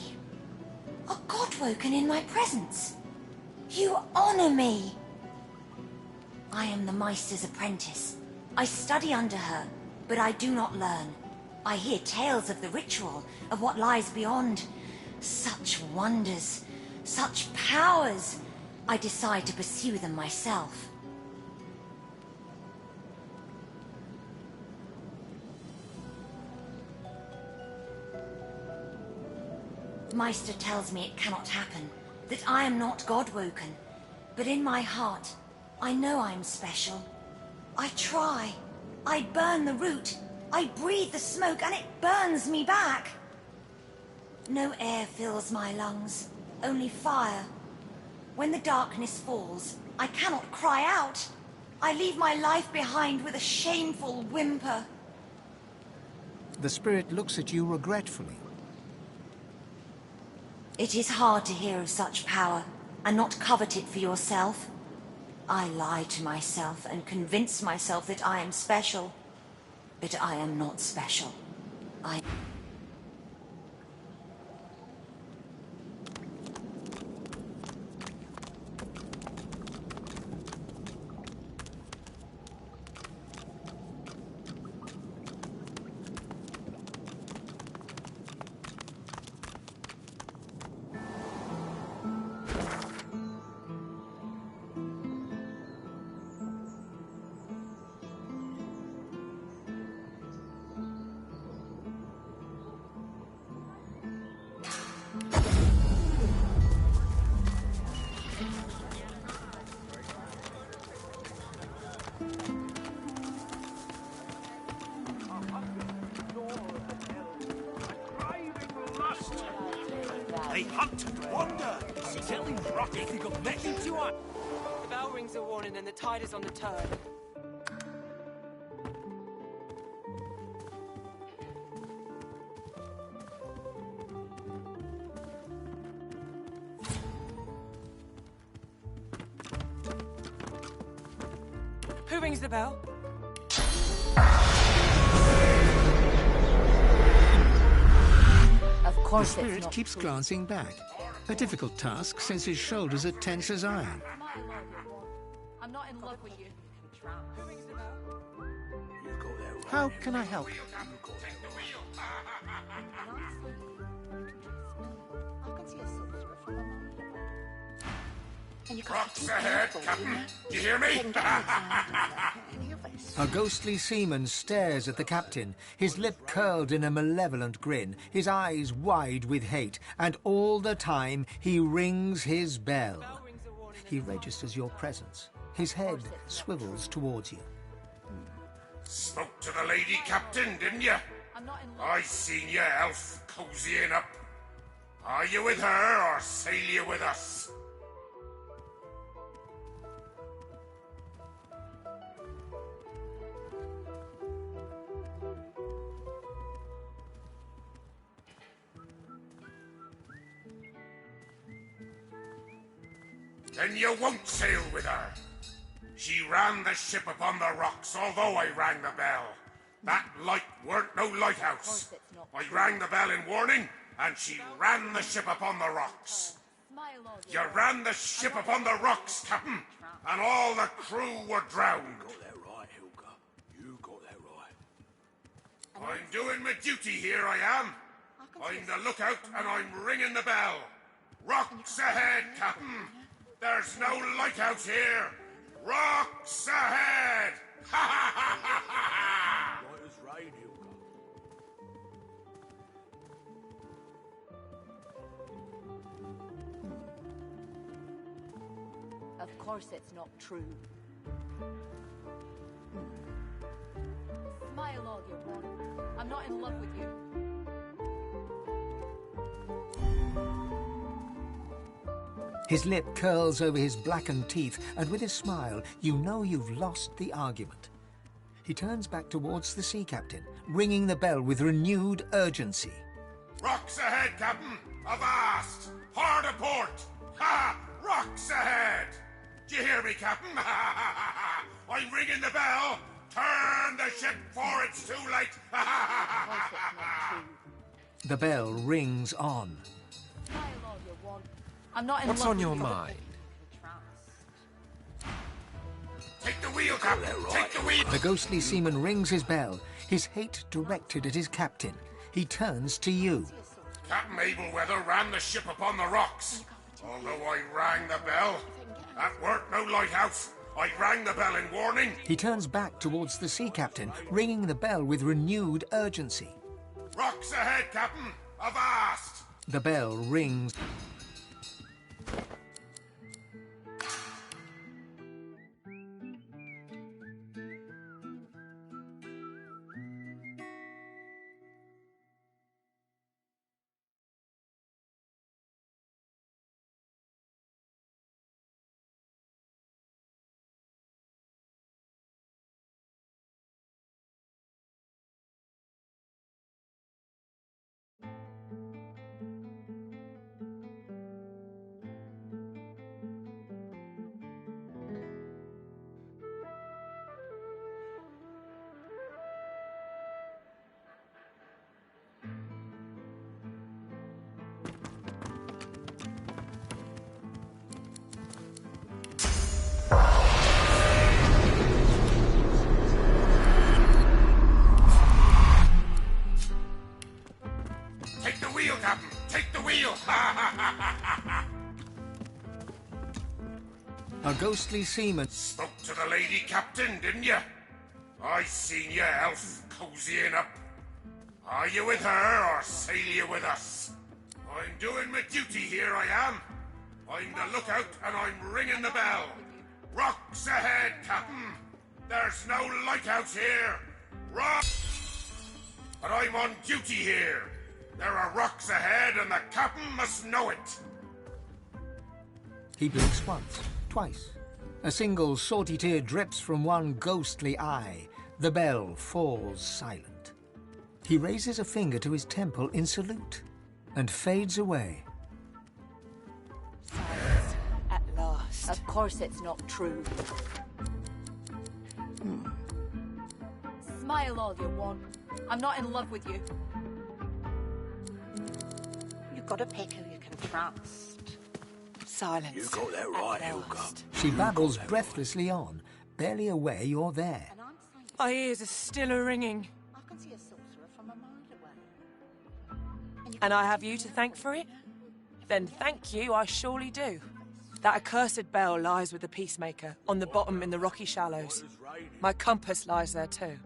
Speaker 9: A god woken in my presence. You honor me. I am the Meister's apprentice. I study under her, but I do not learn. I hear tales of the ritual, of what lies beyond. Such wonders, such powers. I decide to pursue them myself. Meister tells me it cannot happen, that I am not God-woken. But in my heart, I know I am special. I try. I burn the root. I breathe the smoke, and it burns me back. No air fills my lungs, only fire. When the darkness falls, I cannot cry out. I leave my life behind with a shameful whimper.
Speaker 3: The spirit looks at you regretfully.
Speaker 9: It is hard to hear of such power and not covet it for yourself. I lie to myself and convince myself that I am special. But I am not special.
Speaker 10: They hunt and wander, silly rocket. They got nothing to us.
Speaker 18: The bell rings a warning and the tide is on the turn. Who rings the bell?
Speaker 3: The spirit keeps glancing back. A difficult task since his shoulders are tense as iron.
Speaker 17: I'm not in love with you.
Speaker 6: How can I help?
Speaker 8: Rocks ahead, Captain. You hear me?
Speaker 3: A ghostly seaman stares at the captain, his lip curled in a malevolent grin, his eyes wide with hate, and all the time he rings his bell. He registers your presence. His head swivels towards you.
Speaker 8: Spoke to the lady captain, didn't you? I seen you, elf, cozying up. Are you with her, or sail you with us? Then you won't sail with her. She ran the ship upon the rocks, although I rang the bell. That light weren't no lighthouse. I rang the bell in warning, and she ran the ship upon the rocks. You ran the ship upon the rocks, Captain, and all the crew were drowned. You got that right, Hilka. You got that right. I'm doing my duty here, I am. I'm the lookout, and I'm ringing the bell. Rocks ahead, Captain. There's no lighthouse here. Rocks ahead! Ha ha ha ha ha!
Speaker 10: Light as rain, Hilka.
Speaker 17: Of course it's not true. Smile all you want. I'm not in love with you.
Speaker 3: His lip curls over his blackened teeth, and with a smile, you know you've lost the argument. He turns back towards the sea captain, ringing the bell with renewed urgency.
Speaker 8: Rocks ahead, Captain! Avast! Hard a port! Ha! Rocks ahead! Do you hear me, Captain? Ha ha ha ha! I'm ringing the bell! Turn the ship, for it's too late! Ha ha ha ha ha!
Speaker 3: The bell rings on.
Speaker 17: Smile all you want. I'm not in
Speaker 4: What's
Speaker 17: love
Speaker 4: on
Speaker 17: with
Speaker 4: your
Speaker 17: you.
Speaker 4: mind?
Speaker 8: Take the wheel, Captain! Take the wheel!
Speaker 3: The ghostly seaman rings his bell, his hate directed at his captain. He turns to you.
Speaker 8: Captain Abelweather ran the ship upon the rocks. Although I rang the bell, that weren't no lighthouse. I rang the bell in warning.
Speaker 3: He turns back towards the sea captain, ringing the bell with renewed urgency.
Speaker 8: Rocks ahead, Captain! Avast!
Speaker 3: The bell rings.
Speaker 8: Take the wheel, Captain! Take the wheel! Ha ha ha ha ha!
Speaker 3: A ghostly seaman
Speaker 8: Spoke to the lady captain, didn't you? I seen you, elf, cozying up. Are you with her, or sail you with us? I'm doing my duty here, I am. I'm the lookout, and I'm ringing the bell. Rocks ahead, Captain. There's no lighthouse here. Rock! But I'm on duty here. There are rocks ahead, and the captain must know it.
Speaker 3: He blinks once, twice. A single salty tear drips from one ghostly eye. The bell falls silent. He raises a finger to his temple in salute and fades away.
Speaker 17: Silence. At last. Of course it's not true. Smile all you want. I'm not in love with you.
Speaker 12: You've got to pick who you can trust.
Speaker 18: silence.
Speaker 13: You got that right, Helga.
Speaker 3: She babbles breathlessly on, barely aware you're there.
Speaker 18: My ears are still a-ringing.
Speaker 12: I can see a sorcerer from a mile away.
Speaker 18: And I have you to thank for it? Then thank you, I surely do. That accursed bell lies with the Peacemaker, on the bottom in the rocky shallows. My compass lies there too.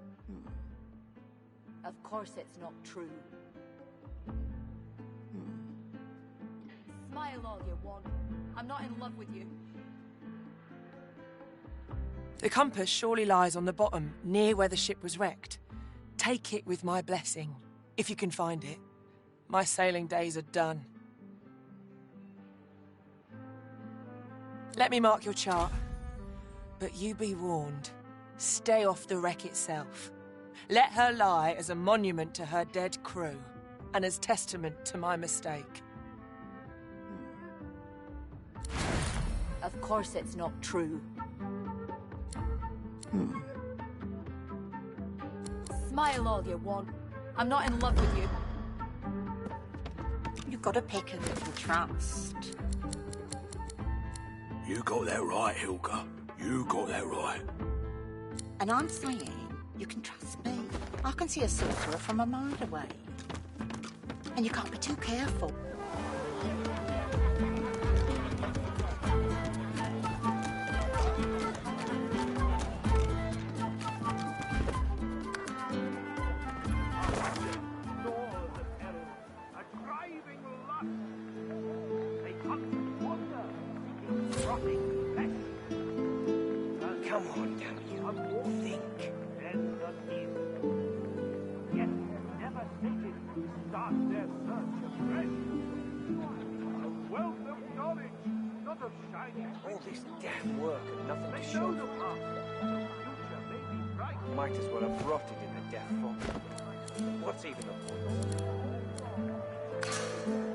Speaker 19: Of course it's not true. Smile all you want. I'm not in love with you.
Speaker 18: The compass surely lies on the bottom, near where the ship was wrecked. Take it with my blessing, if you can find it. My sailing days are done. Let me mark your chart. But you be warned. Stay off the wreck itself. Let her lie as a monument to her dead crew, and as testament to my mistake.
Speaker 19: Of course it's not true. Smile all you want. I'm not in love with you.
Speaker 12: You've got to pick who you can trust.
Speaker 13: You got that right, Helga. You got that right.
Speaker 12: And I'm saying you can trust me. I can see a sorcerer from a mile away. And you can't be too careful.
Speaker 10: Come on, damn you. Think. Then the deal. Yet never sated start their search afresh. A wealth of knowledge, not of shining. All this damn work and nothing to show for it. Future may be bright. Might as well have rotted in the death fog. What's even the point?